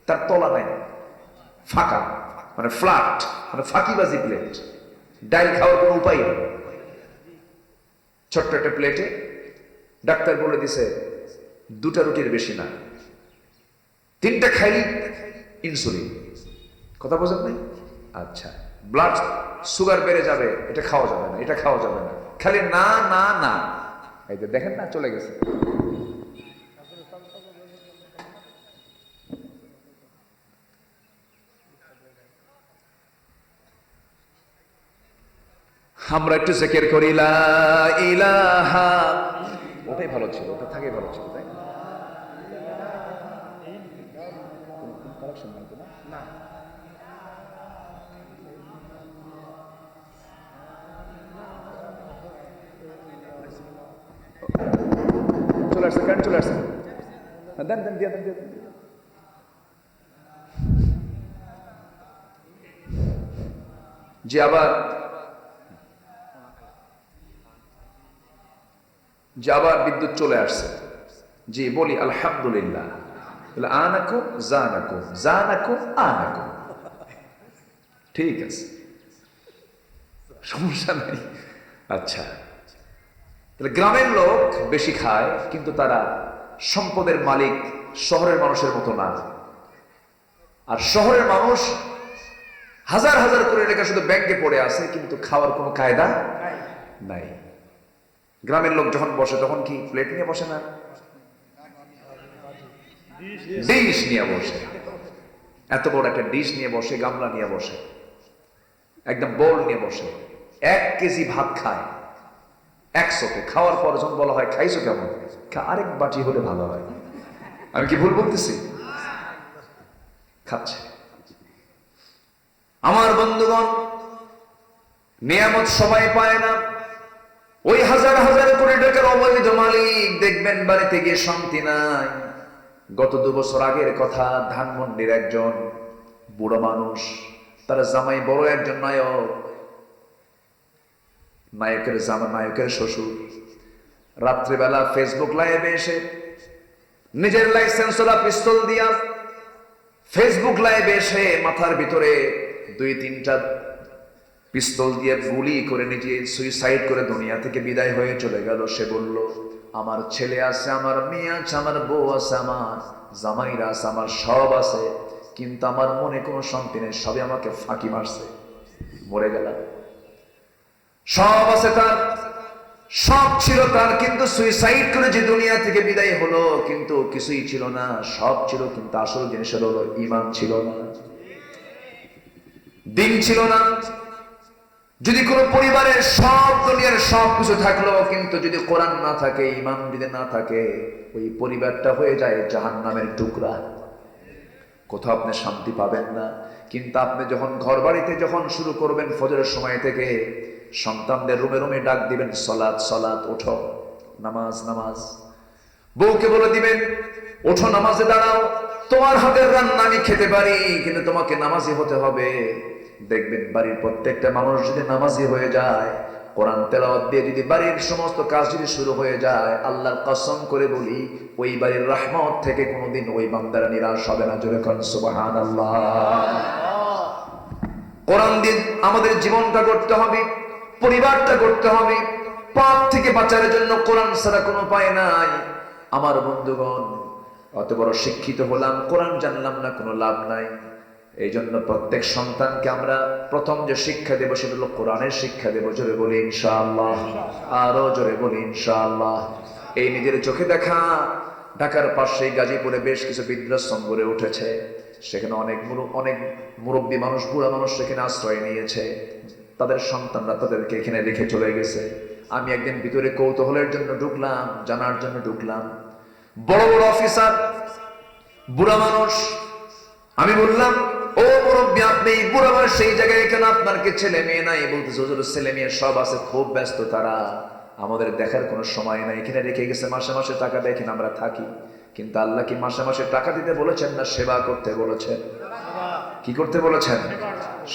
তার তলা নাই, ফাঁকা, মানে ফ্ল্যাট, মানে ফাঁকিবাজি প্লেট। ডাল খাওয়ার কোনো উপায় নেই। ছোট্ট একটা প্লেটে ডাক্তার বলে দিছে 2টা রুটির বেশি না, 3টা খাইলি ইনসুলিন। কথা বোঝেন নাই? আচ্ছা, ব্লাড সুগার বেড়ে যাবে, এটা খাওয়া যাবে না, এটা খাওয়া যাবে না, খালি না না না। এই যে দেখেন না, চলে গেছে। আমরা একটু জিকির করি, লা ইলাহা। ওটাই ভালো ছিল, ওটা থাকে ভালো ছিল, তাই না? চলে আসছে, কারেন্ট চলে আসছে। দেন দেন, দিয়ে দেন, দিয়ে দেন। জি, আবার বিদ্যুৎ চলে আসছে। জি, বলি আলহামদুলিল্লাহ। আনাকুম জানাকুম, জানাকুম আনাকুম। ঠিক আছে, সমস্যা নাই। আচ্ছা, তাহলে গ্রামের লোক বেশি খায় কিন্তু তারা সম্পদের মালিক শহরের মানুষের মতো না। আর শহরের মানুষ হাজার হাজার কোটি টাকা শুধু ব্যাংকে পড়ে আছে কিন্তু খাওয়ার কোনো কায়দা নাই। গ্রামের লোক যখন বসে তখন কি প্লেট নিয়ে বসে না, ডিশ নিয়ে বসে। এত বড় একটা ডিশ নিয়ে বসে, গামলা নিয়ে বসে, একদম বোল নিয়ে বসে। 1 কেজি ভাত খায় একসাথে। খাওয়ার পর যখন বলা হয় খাইছো কেমন, আরেক বাটি হলে ভালো হয়। আমি কি ভুল বলতেছি? খাচ্ছে। আমার বন্ধুগণ, নিয়ামত সবাই পায় না। ওই হাজার হাজার কোটি টাকার অবৈধ মালিক দেখবেন বাড়িতে গিয়ে শান্তি নাই। গত 2 বছর আগের কথা, ধানমন্ডির একজন বুড়ো মানুষ, তার জামাই বড় একজন নায়ক, নায়কের জামা, নায়কের শ্বশুর রাত্রিবেলা ফেসবুক লাইভে এসে নিজের লাইসেন্স ওলা পিস্তল দিয়া ফেসবুক লাইভে এসে মাথার ভিতরে 2-3টা পিস্তল দিয়ে গুলি করে নিজে সুইসাইড করে দুনিয়া থেকে বিদায় হয়ে চলে গেল। সে বলল, আমার ছেলে আছে, আমার মেয়ে আছে, আমার বউ আছে, আমার জামাইরা আছে, আমার সব আছে, কিন্তু আমার মনে কোনো শান্তি নেই, সবে আমাকে ফাঁকি মারছে, মরে গেলাম। সব আছে তার, সব ছিল তার, কিন্তু সুইসাইড করে যে দুনিয়া থেকে বিদায় হলো, কিন্তু কিছুই ছিল না। সব ছিল কিন্তু আসল জিনিস হলো ঈমান ছিল না, দিন ছিল না। যদি কোনো পরিবারের সব দুনিয়ার সব কিছু থাকলো কিন্তু যদি কোরআন না থাকে, ঈমান যদি না থাকে, ওই পরিবারটা হয়ে যায় জাহান্নামের টুকরা। কোথাও আপনি শান্তি পাবেন না। কিন্তু আপনি যখন ঘর বাড়িতে যখন শুরু করবেন ফজরের সময় থেকে, সন্তানদের রুমে রুমে ডাক দিবেন, সালাত সালাত, ওঠো, নামাজ নামাজ। বউকে বলে দিবেন, ওঠো, নামাজে দাঁড়াও, তোমার হাতের রান্না আমি খেতে পারি কিন্তু তোমাকে নামাজি হতে হবে। দেখবেন বাড়ির প্রত্যেকটা মানুষ যদি নামাজি হয়ে যায়, কোরআন তেলাওয়াত দিয়ে যদি বাড়ির সমস্ত কাজ যদি শুরু হয়ে যায়, আল্লাহর কসম করে বলি, ওই বাড়ির রহমত থেকে কোনোদিন ওই বান্দারা নিরাশ হবে না। জোরে করেন সুবহানাল্লাহ। কোরআন দিয়ে আমাদের জীবনটা করতে হবে, পরিবারটা করতে হবে। পাপ থেকে বাঁচার জন্য কোরআন ছাড়া কোনো উপায় নাই। আমার বন্ধুগণ, অত বড় শিক্ষিত হলাম, কোরআন জানলাম না, কোনো লাভ নাই। এই জন্য প্রত্যেক সন্তানকে আমরা প্রথম যে শিক্ষা দেব সেটা হলো কোরআনের শিক্ষা দেব। জোরে বলি ইনশাআল্লাহ, আরো জোরে বলি ইনশাআল্লাহ। এই নিজের চোখে দেখা ঢাকার পাশে গাজীপুরে বেশ কিছু বৃদ্ধাশ্রম গড়ে উঠেছে। সেখানে অনেক মুরব্বী মানুষ, বুড়া মানুষ সেখানে আশ্রয় নিয়েছে। তাদের সন্তানরা তাদেরকে এখানে রেখে চলে গেছে। আমি একদিন ভিতরে কৌতূহলের জন্য ঢুকলাম, জানার জন্য ঢুকলাম। বড় বড় অফিসার, বুড়া মানুষ। আমি বললাম, ও মুরব্বী, আপনি এই বুড়া মানুষ সেই জায়গায় কেন? আপনার কি ছেলে মেয়ে নাই? বলতেছে, হুজুর ছেলে মেয়ে সব আছে, খুব ব্যস্ত তারা, আমাদের দেখার কোনো সময় নাই। এখানে রেখে গেছে, মাসে মাসে টাকা দেয়, এখানে আমরা থাকি। কিন্তু আল্লাহ কি মাসে মাসে টাকা দিতে বলেছেন না সেবা করতে বলেছেন? কি করতে বলেছেন?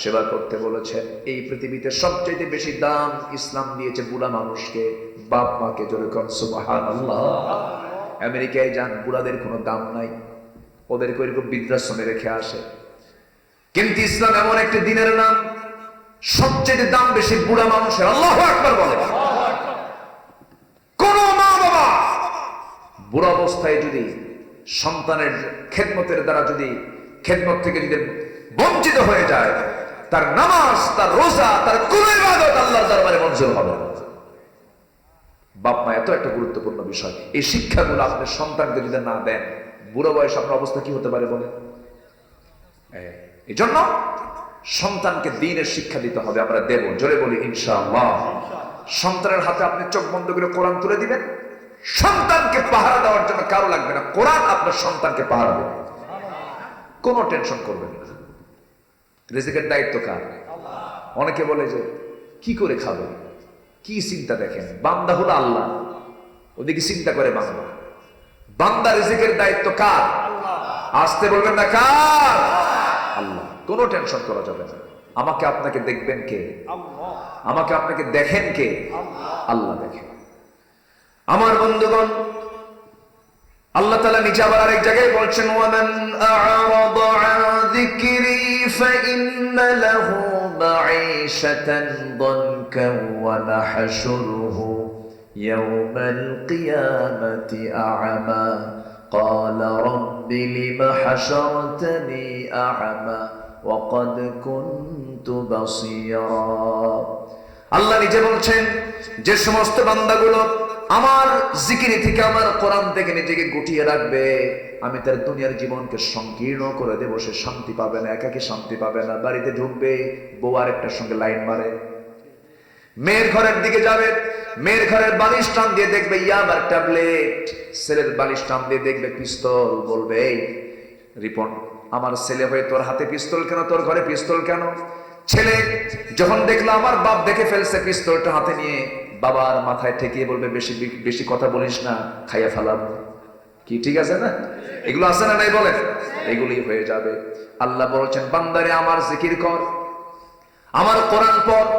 সেবা করতে বলেছেন। এই পৃথিবীতে সবচেয়ে বেশি দাম ইসলাম দিয়েছে বুড়া মানুষকে, বাপ মাকে। জোরে কর সুবহানাল্লাহ। আমেরিকায় যান, বুড়াদের কোনো দাম নাই, ওদেরকে ওইরকম বৃদ্ধাশ্রমে রেখে আসে। কিন্তু ইসলাম এমন একটি দিনের নাম, সবচেয়ে দাম বেশি বুড়া মানুষের। আল্লাহু আকবার বলে। কোন মা বাবা বুড়া অবস্থায় যদি সন্তানের খেদমতের দ্বারা যদি খেদমত থেকে যদি বঞ্চিত হয়ে যায়, তার নামাজ, তার রোজা, তার কোন ইবাদত আল্লাহর দরবারে মঞ্জুর হবে না। বাপ মা এত একটা গুরুত্বপূর্ণ বিষয়। এই শিক্ষাগুলো আপনার সন্তানকে যদি না দেন, বুড়ো বয়স আপনার অবস্থা কি হতে পারে বলে? এই জন্য সন্তানকে দ্বীনের শিক্ষা দিতে হবে, আমরা দেব। জোরে বলি ইনশাআল্লাহ। সন্তানের হাতে আপনি চোখ বন্ধ করে কোরআন তুলে দিবেন, সন্তানকে পাহারা দেওয়ার জন্য কারো লাগবে না, কোরআন আপনার সন্তানকে পাহারা দেবে। কোনো টেনশন করবেন না। রিজিকের দায়িত্ব কার? অনেকে বলে যে কি করে খাবে, কি চিন্তা। দেখেন, বান্দা হলো আল্লাহ, ওদিকে চিন্তা করে বান্দা। বান্দা রিজিকের দায়িত্ব কার? আসতে বলবেন না, কার? আল্লাহ। কোনো টেনশন করা যাবে না। আমাকে আপনাকে দেখবেন কে? আমাকে আপনাকে দেখেন কে? আল্লাহ দেখেন। আমার বন্ধুগণ, আল্লাহ তাআলা নিচে আবার আরেক জায়গায় বলছেন, ওয়ামান আ'রাদা আন যিকরি ফাইন্না লাহু মাঈশাতান দানকা ওয়া নাহশুরুহু ইয়াওমাল কিয়ামাতি আ'মা ক্বালা রাব্বি লিমা হাশারতানি আ'মা ওয়া ক্বাদ কুনতু বাসীরা। আল্লাহ নিজে বলছেন, যে সমস্ত বান্দাগুলো আমার জিকিরি থেকে, আমার কোরআন থেকে নিজেকে গুটিয়ে রাখবে, আমি তার দুনিয়ার জীবনকে সংকীর্ণ করে দেব। সে শান্তি পাবে না, একাকী শান্তি পাবে না। বাড়িতে ঢুকবে, বউ আরেকটার সঙ্গে লাইন মারে। মেয়ের ঘরের দিকে যাবে, মেয়ের ঘরের বালিশ টান দিয়ে দেখবে ইয়াবার ট্যাবলেট। ছেলের বালিশ টান দিয়ে দেখবে পিস্তল। বলবে, এই রিপন, আমার ছেলে হয়ে তোর হাতে পিস্তল কেন? তোর ঘরে পিস্তল কেন? ছেলে যখন দেখলো আমার বাপ দেখে ফেলছে পিস্তলটা হাতে নিয়ে, বাবার মাথায় ঠেকিয়ে বলবে, বেশি বেশি কথা বলিস না, খাইয়া ফেলাম। কি ঠিক আছে না? এগুলো আছে না নাই বলেন? এগুলি হয়ে যাবে। আল্লাহ বলছেন, বান্দারে আমার জিকির কর, আমার কোরআন পড়,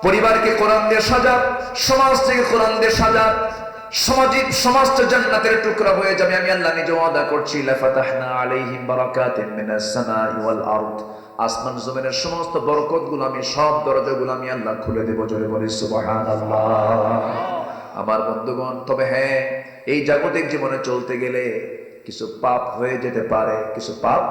পরিবারকে কোরআন দিয়ে সাজা, সমাজ থেকে কোরআন দিয়ে সাজা। সমাজটা জান্নাতের টুকরা হয়ে যাবে। আমি আল্লাহ নিজে ওয়াদা করছি, লাফাতাহনা আলাইহিম বারাকাতিন মিনাস সামাই ওয়াল আরদ। আসমান জমিনের সমস্ত বরকতগুলো আমি, সব দরজাগুলো আমি আল্লাহ খুলে দেব। জোরে বলি সুবহানাল্লাহ। আমার বন্ধুগণ, তবে হ্যাঁ, এই জাগতিক জীবনে চলতে গেলে কিছু পাপ হয়ে যেতে পারে, কিছু পাপ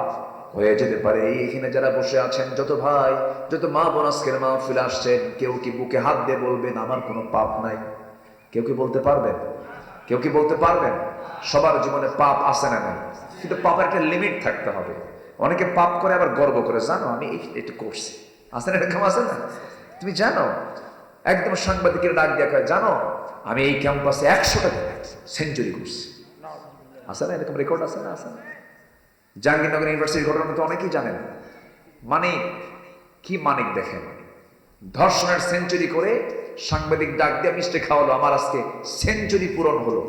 হয়ে যেতে পারে। এইখানে যারা বসে আছেন, যত ভাই, যত মা বোন আজকের মাহফিলে আসছেন, কেউ কি বুকে হাত দিয়ে বলবেন আমার কোনো পাপ নাই? কেউ কি বলতে পারবেন? কেউ কি বলতে পারবেন? সবার জীবনে পাপ আছে না নাই? কিন্তু পাপের একটা লিমিট থাকতে হবে। অনেকে পাপ করে আবার গর্ব করে, জানো আমি এটা করছি। আছে না, এরকম আছে না? তুমি জানো, একদম সাংবাদিকের ডাক দিয়া কয়, জানো আমি এই ক্যাম্পাসে 100টা সেঞ্চুরি করছি। আছে না এরকম রেকর্ড? আছে না? আছে না? জাহাঙ্গীরনগর ইউনিভার্সিটির ঘটনা তো অনেকেই জানেন। মানিক, কি মানিক দেখেন, ধর্ষণের সেঞ্চুরি করে সাংবাদিক ডাক দিয়ে মিষ্টি খাওয়ালো, আমার আজকে সেঞ্চুরি পূরণ হলো,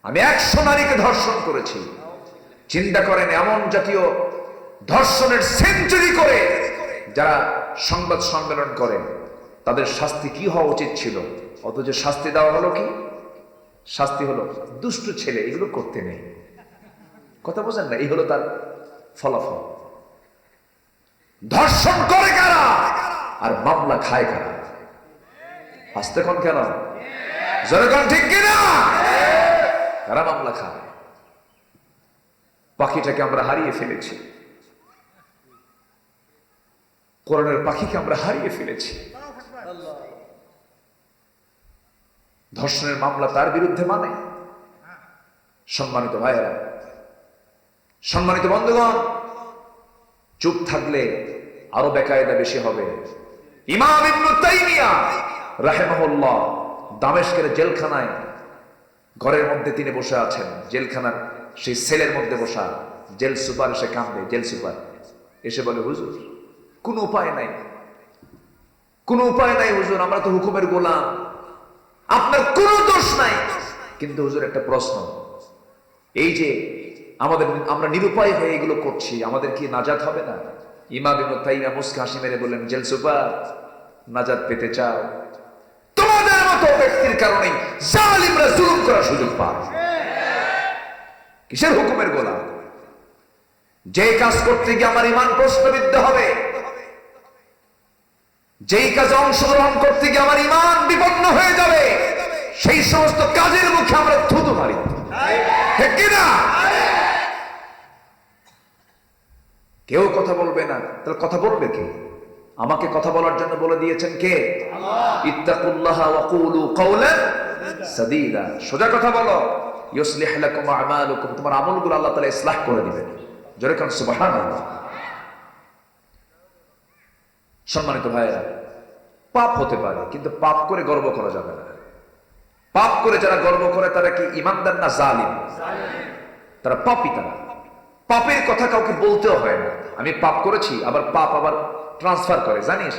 আমি 100 নারীকে ধর্ষণ করেছি। চিন্তা করেন, এমন জাতীয় ধর্ষণের সেঞ্চুরি করে যারা সংবাদ সম্মেলন করে, তাদের শাস্তি কি হওয়া উচিত ছিল? অথচ শাস্তি দেওয়া হলো কি? শাস্তি হলো দুষ্টু ছেলে, এগুলো করতে নেই। কথা বোঝেন না? এই হলো তার ফলাফল। ধর্ষণ করে কারা আর মামলা খায় কারা? আসতে কোন কেন জোরে কোন ঠিক কিনা? কারা মামলা খায়? পাখিটাকে আমরা হারিয়ে ফেলেছি, কোরআনের পাখিকে আমরা হারিয়ে ফেলেছি। ধর্ষণের মামলা তার বিরুদ্ধে মানে? সম্মানিত ভাইয়েরা, সম্মানিত বন্ধুগণ, চুপ থাকলে আরো বেকায়দা বেশি হবে। ইমাম ইবনে তাইমিয়া রাহিমাহুল্লাহ দামেস্কের জেলখানায় ঘরের মধ্যে তিনি বসে আছেন, জেলখানার সেই সেলের মধ্যে বসা। জেল সুপার এসে কাঁদে, জেল সুপার এসে বলে, হুজুর কোন উপায় নাই, কোন উপায় নাই হুজুর, আমরা তো হুকুমের গোলাম, আপনার কোনো দোষ নাই। কিন্তু হুজুর একটা প্রশ্ন, এই যে আমরা নিরুপায় হয়ে এগুলো করছি, আমাদের কি নাজাত হবে না? ইমাম ইবনে তাইমিয়া মুস্কা হাসি মেরে বললেন, জেল সুপার নাজাত পেতে চাও? তোমাদের মতো ব্যক্তির কারণে জালিমরা জুলুম করার সুযোগ পায়। কিসের হুকুমের গোলাম? যে কাজ করতে গিয়ে আমার ঈমান প্রশ্নবিদ্ধ হবে, যেই কাজে অংশগ্রহণ করতে গিয়ে আমার ঈমান বিপন্ন হয়ে যাবে, সেই সমস্ত কাজের মুখে আমরা থুতু মারি, ঠিক কিনা? কেউ কথা বলবে না, তাহলে কথা বলবে কে? আমাকে কথা বলার জন্য বলে দিয়েছেন কে? ইত্তাকুল্লাহা ওয়া কুলু কাওলান সাদীদা, সোজা কথা বলো, ইউসলিহ লাকুম আমালুকুম, তোমার আমলগুলো আল্লাহ তাআলা ইসলাহ করে দিবেন। জোরে কান সুবহানাল্লাহ। সম্মানিত ভাইরা, পাপ হতে পারে, কিন্তু পাপ করে গর্ব করা যাবে না। পাপ করে যারা গর্ব করে তারা কি ঈমানদার না জালিম? তারা পাপী। তারা পাপের কথা কাউকে বলতেও হয় না। আমি পাপ করেছি, আবার পাপ আবার ট্রান্সফার করে, জানিস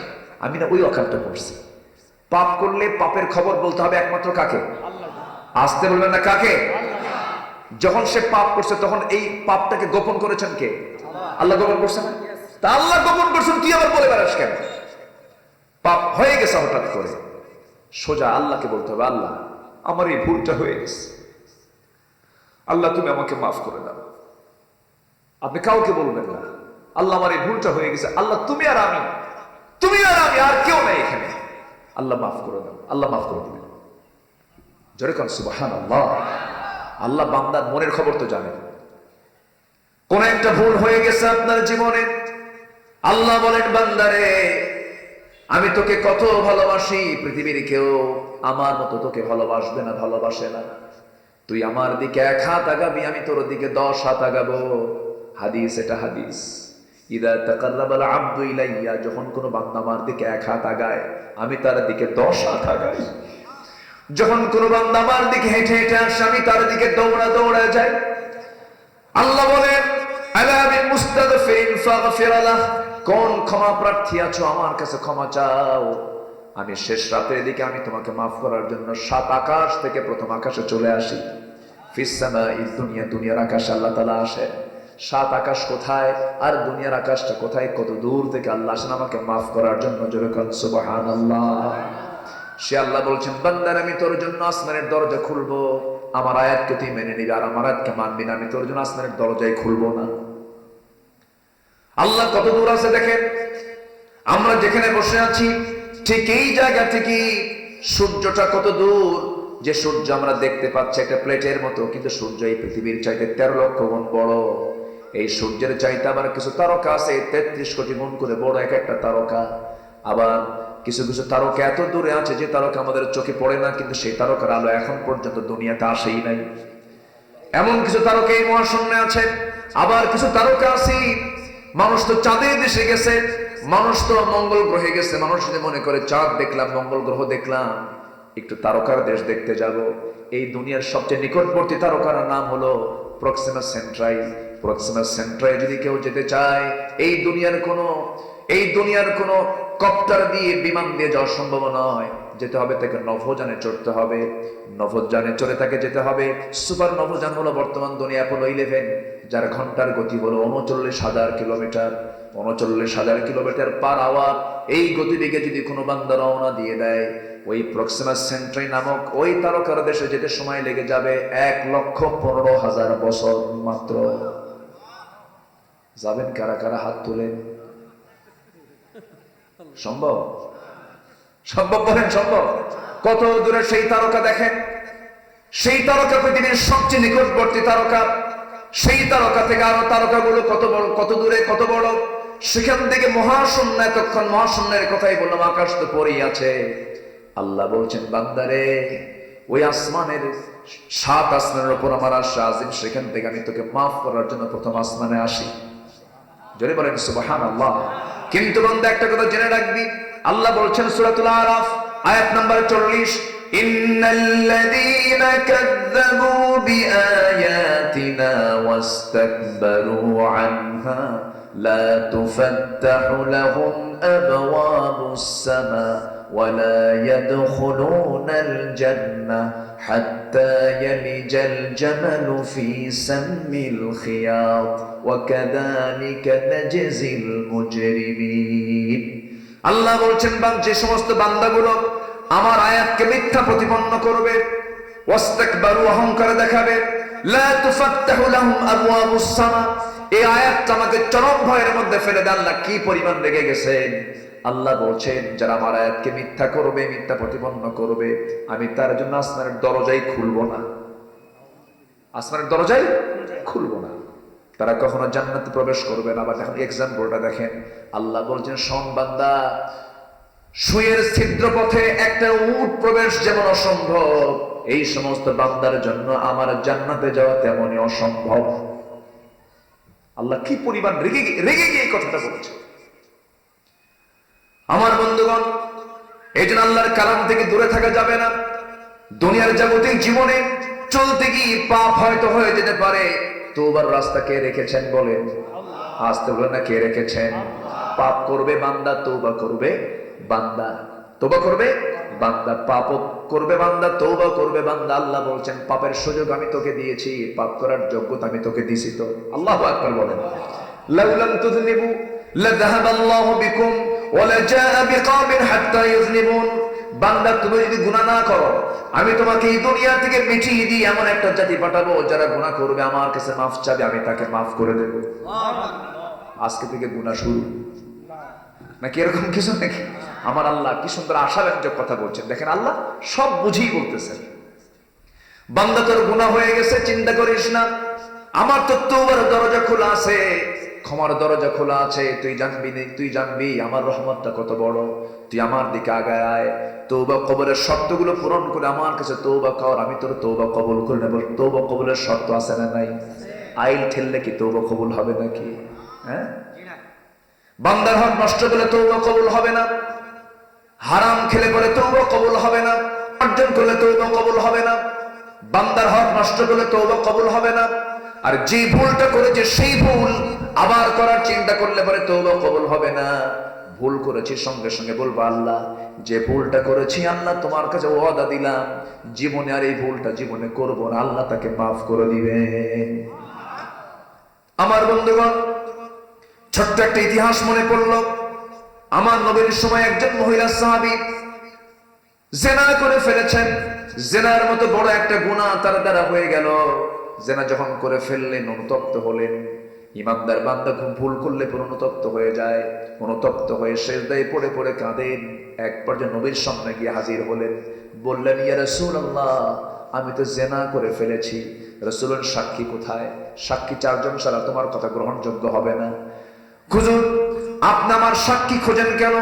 আমি না ওই অকালটা করছি। পাপ করলে পাপের খবর বলতে হবে একমাত্র কাকে? আসতে বলবেন না কাকে? যখন সে পাপ করছে তখন এই পাপটাকে গোপন করেছেন কে? আল্লাহ গোপন করছেন না? তা আল্লাহ গোপন করছেন, তুই আবার বলে বেড়াস কেন? পাপ হয়ে গেছে হঠাৎ করে, সোজা আল্লাহকে বলতে হবে, আল্লাহ আমার এই ভুলটা হয়ে গেছে, আল্লাহ তুমি আমাকে মাফ করে দাও। আপনি কাউকে বলবেন না, আল্লাহ আমার এই ভুলটা হয়ে গেছে, আল্লাহ তুমি আর আমি, তুমি আর আমি, আর কেউ নাই এখানে, আল্লাহ মাফ করে দাও। আল্লাহ মাফ করে দিবেন। জোরে কান সুবহানাল্লাহ। আল্লাহ বান্দার মনের খবর তো জানেন। কোন একটা ভুল হয়ে গেছে আপনার জীবনে, আল্লাহ বলেন, বান্দারে আমি তোকে কত ভালোবাসি, পৃথিবীর কেউ আমার মতো তোকে ভালোবাসবে না, ভালোবাসে না। তুই আমার দিকে 1 হাত আগাবি, আমি তোর দিকে 10 হাত আগাবো। হাদিস, এটা হাদিস। ইদা তাকাররাবাল আবদু ইলাইয়া, যখন কোন বান্দা আমার দিকে 1 হাত আগায়, আমি তার দিকে 10 হাত আগাই। যখন কোন বান্দা আমার দিকে হেঁটে হেঁটে আসে, আমি তার দিকে দৌড়া দৌড়া যাই। আল্লাহ বলেন, আলা বিল মুস্তাগফিরিন ফাগফির লাহ, কোন ক্ষমা প্রার্থী আছো আমার কাছে ক্ষমা চাও, আমি শেষ রাতের দিকে আমি তোমাকে মাফ করার জন্য 7 আকাশ থেকে প্রথম আকাশে চলে আসি। ফিস সামাইদ দুনিয়া, দুনিয়ার আকাশে আল্লাহ তাআলা আসে। 7 আকাশ কোথায় আর দুনিয়ার আকাশটা কোথায়, কত দূর থেকে আল্লাহ আসেন আমাকে মাফ করার জন্য। জোরে বলেন সুবহানাল্লাহ। সে আল্লাহ বলছেন, বান্দার আমি তোর জন্য আসমানের দরজা খুলবো, আমার আয়াতকে তুই মেনে নিবি, আর আমার আয়াতকে মানবি না, আমি তোর জন্য আসমানের দরজাই খুলবো না। আল্লাহ কত দূর আছে দেখেন। আমরা যেখানে বসে আছি ঠিক এই জায়গা থেকে সূর্যটা কত দূর, যে সূর্য আমরা দেখতে পাচ্ছি একটা প্লেটের মতো, কিন্তু সূর্য এই পৃথিবীর চাইতে 13 লক্ষ গুণ বড়। এই সূর্যের চাইতে আবার কিছু তারকা আছে 33 কোটি গুণ করে বড় এক একটা তারকা। আবার কিছু কিছু তারকা এত দূরে আছে যে তারকা আমাদের চোখে পড়ে না, কিন্তু সেই তারকার আলো এখন পর্যন্ত দুনিয়াতে আসেই নাই। এমন কিছু তারকা এই মহাশূন্যে আছে। আবার কিছু তারকা আছে, মানুষ তো চাঁদে দেশে গেছে, মানুষ তো মঙ্গল গ্রহে গেছে, মানুষ যদি মনে করে চাঁদ দেখলাম, মঙ্গল গ্রহ দেখলাম, একটু তারকার দেশ দেখতে যাব। এই দুনিয়ার সবচেয়ে নিকটবর্তী তারকার নাম হলো প্রক্সিমা সেন্ট্রাই। প্রক্সিমা সেন্ট্রাই যদি কেউ যেতে চায়, এই দুনিয়ার কোনো কপ্টার দিয়ে, বিমান দিয়ে যাওয়া সম্ভব নয়। যেতে হবে তাকে নভোযানে চড়তে হবে, নভোযানে চড়ে তাকে যেতে হবে। সুপার নভোযান হলো বর্তমান দুনিয়া অ্যাপোলো 11, যার ঘন্টার গতি হলো 39,000 কিলোমিটার। 39,000 কিলোমিটার পার আওয়ার এই গতিবেগে যদি কোনো বান্দা রওনা দিয়ে দেয়, ওই প্রক্সিমা সেন্ট্রাই নামক ওই তারকার দেশে যেতে সময় লেগে যাবে 1,15,000 বছর মাত্র। যাবেন কারা কারা? হাত তুলেন। সম্ভব? সম্ভব বলেন সম্ভব? কত দূরে সেই তারকা দেখেন, সেই তারকা পৃথিবীর সবচেয়ে নিকটবর্তী তারকা। সেই তারকা থেকে আরো তারকাগুলো কত বড়, কত দূরে, কত বড়। সেখান থেকে মহাশূন্য, এতক্ষণ মহাশূন্যের কথাই বললাম, আকাশ তো পড়েই আছে। আল্লাহ বলছেন বান্দারে, ওই আসমানের 7 আসমানের উপর আমার আরশ আজিম, সেখান থেকে আমি তোকে মাফ করার জন্য প্রথম আসমানে আসি। জোরে বলেন সুবহানাল্লাহ। কিন্তু বান্দা একটা কথা জেনে রাখবি, আল্লাহ বলছেন সূরাতুল আরাফ আয়াত নাম্বার 40, ইন্নাল্লাযীনা কাযযাবু বিআয়াতিনা ওয়াস্তাকবারু আনহা লা তুফাত্তাহু লাহুম আবওয়াবুস সামা ওয়ালা ইয়াদখুলুনাল জান্নাহ হাত্তা ইয়ালিজাল জামালু ফি সাম্মিল খিয়াত ওয়া কাযালিকা নাজজিল মুজরিমিন। আল্লাহ বলছেন, যে সমস্ত বান্দাগুলো আমার আয়াতকে মিথ্যা প্রতিপন্ন করবে, ওয়াস্তাকবারু, অহংকার দেখাবে, লা তুফাত্তাহু লাহুম আবওয়াবুস সামা, এই আয়াতটা আমাকে চরম ভয়ের মধ্যে ফেলে দেয়। আল্লাহ কি পরিমাণ রেগে গেছেন। আল্লাহ বলছেন, যারা আমার আয়াতকে মিথ্যা করবে, মিথ্যা প্রতিপন্ন করবে, আমি তার জন্য আসমানের দরজাই খুলবো না, আসমানের দরজাই খুলবো না। তারা কখনো জান্নাতে প্রবেশ করবে না। বা দেখেন এক্সাম্পলটা দেখেন, আল্লাহ বলছেন, শোন বান্দা, সুয়ের ছিদ্র পথে একটা উট প্রবেশ যেমন অসম্ভব, এই সমস্ত বান্দার জন্য আমার জান্নাতে যাওয়া তেমনই অসম্ভব। আল্লাহ কি পরিমাণ রেগে গিয়ে এই কথাটা বলেছে। আমার বন্ধুগণ, এই জন্য আল্লাহর কালাম থেকে দূরে থাকা যাবে না। দুনিয়ার জাগতিক জীবনে চলতে গিয়ে পাপ হয়তো হয়ে যেতে পারে। তওবার রাস্তা কে রেখেছেন বলেন? আসতে বলে না, কে রেখেছেন? পাপ করবে বান্দা, তওবা করবে বান্দা, তওবা করবে বান্দা, পাপ করবে বান্দা, তওবা করবে বান্দা। আল্লাহ বলছেন, পাপের সুযোগ আমি তোকে দিয়েছি, পাপ করার যোগ্যতা আমি তোকে দিয়েছি। তো আল্লাহু আকবার বলেন। লাউলাম তুযনিবু লাযাহাবাল্লাহু বিকুম ওয়া লাজাআ বিকওমিন হাত্তা ইউযনিবুন। বান্দা, তুমি যদি গুনাহ না করো, আমি তোমাকে এই দুনিয়া থেকে মিটিয়ে দিয়ে এমন একটা জাতি পাঠাবো, যারা গুনাহ করবে, আমার কাছে মাফ চাবে, আমি তাকে মাফ করে দেব। আজকে থেকে গুনাহ শুরু নাকি এরকম কিছু নাকি? আমার আল্লাহ কি সুন্দর আশাব্যঞ্জক কথা বলছেন। দেখেন, আল্লাহ সব বুঝেই বলতেছেন, বান্দা তোর গুনাহ হয়ে গেছে, চিন্তা করিস না, আমার তো তওবার দরজা খোলা আছে, ক্ষমার দরজা খোলা আছে। তুই জানবি আমার রহমতটা কত বড়। তুই আমার দিকে আগায় আয়, তওবা কবুলের শর্তগুলো পূরণ করে আমার কাছে তওবা কর, আমি তোর তওবা কবুল করে নেব। তওবা কবুলের শর্ত আছে না নাই? আইল ঠেললে কি তওবা কবুল হবে নাকি? হ্যাঁ, বান্দার হক নষ্ট করলে তওবা কবুল হবে না, হারাম খেলে পরে তওবা কবুল হবে না, অর্জন করলে তওবা কবুল হবে না, বান্দার হক নষ্ট করলে তওবা কবুল হবে না। আর যে ভুলটা করেছে সেই ভুল আবার করার চিন্তা করলে পরে তওবা কবুল হবে না। ভুল করেছি, সঙ্গে সঙ্গে বলবো, আল্লাহ যে ভুলটা করেছি, আল্লাহ তোমার কাছে ওয়াদা দিলাম জীবনে আর এই ভুলটা জীবনে করব না। আল্লাহ তাকে মাফ করে দিবেন। আমার বন্ধুগণ, ছোট্ট একটা ইতিহাস মনে পড়লো। আমার নবীর সময় একজন মহিলা সাহাবী জেনা করে ফেলেছেন। জেনার মতো বড় একটা গুনাহ তার দ্বারা হয়ে গেল। জেনা যখন করে ফেললেন, অনুতপ্ত হলেন। ইমানদার বান্দা খুব ভুল করলে অনুতপ্ত হয়ে যায়, অনুতপ্ত হয়ে সিজদায় পড়ে পড়ে কাঁদেন। এক পর্যায়ে নবীর সামনে গিয়ে হাজির হলেন, বললেন, ইয়া রাসূলুল্লাহ, আমি তো জেনা করে ফেলেছি। রাসূলের সাক্ষী কোথায়? সাক্ষী 4 জন ছাড়া তোমার কথা গ্রহণযোগ্য হবে না। হুজুর, আপনি আমার সাক্ষী খোঁজেন কেন?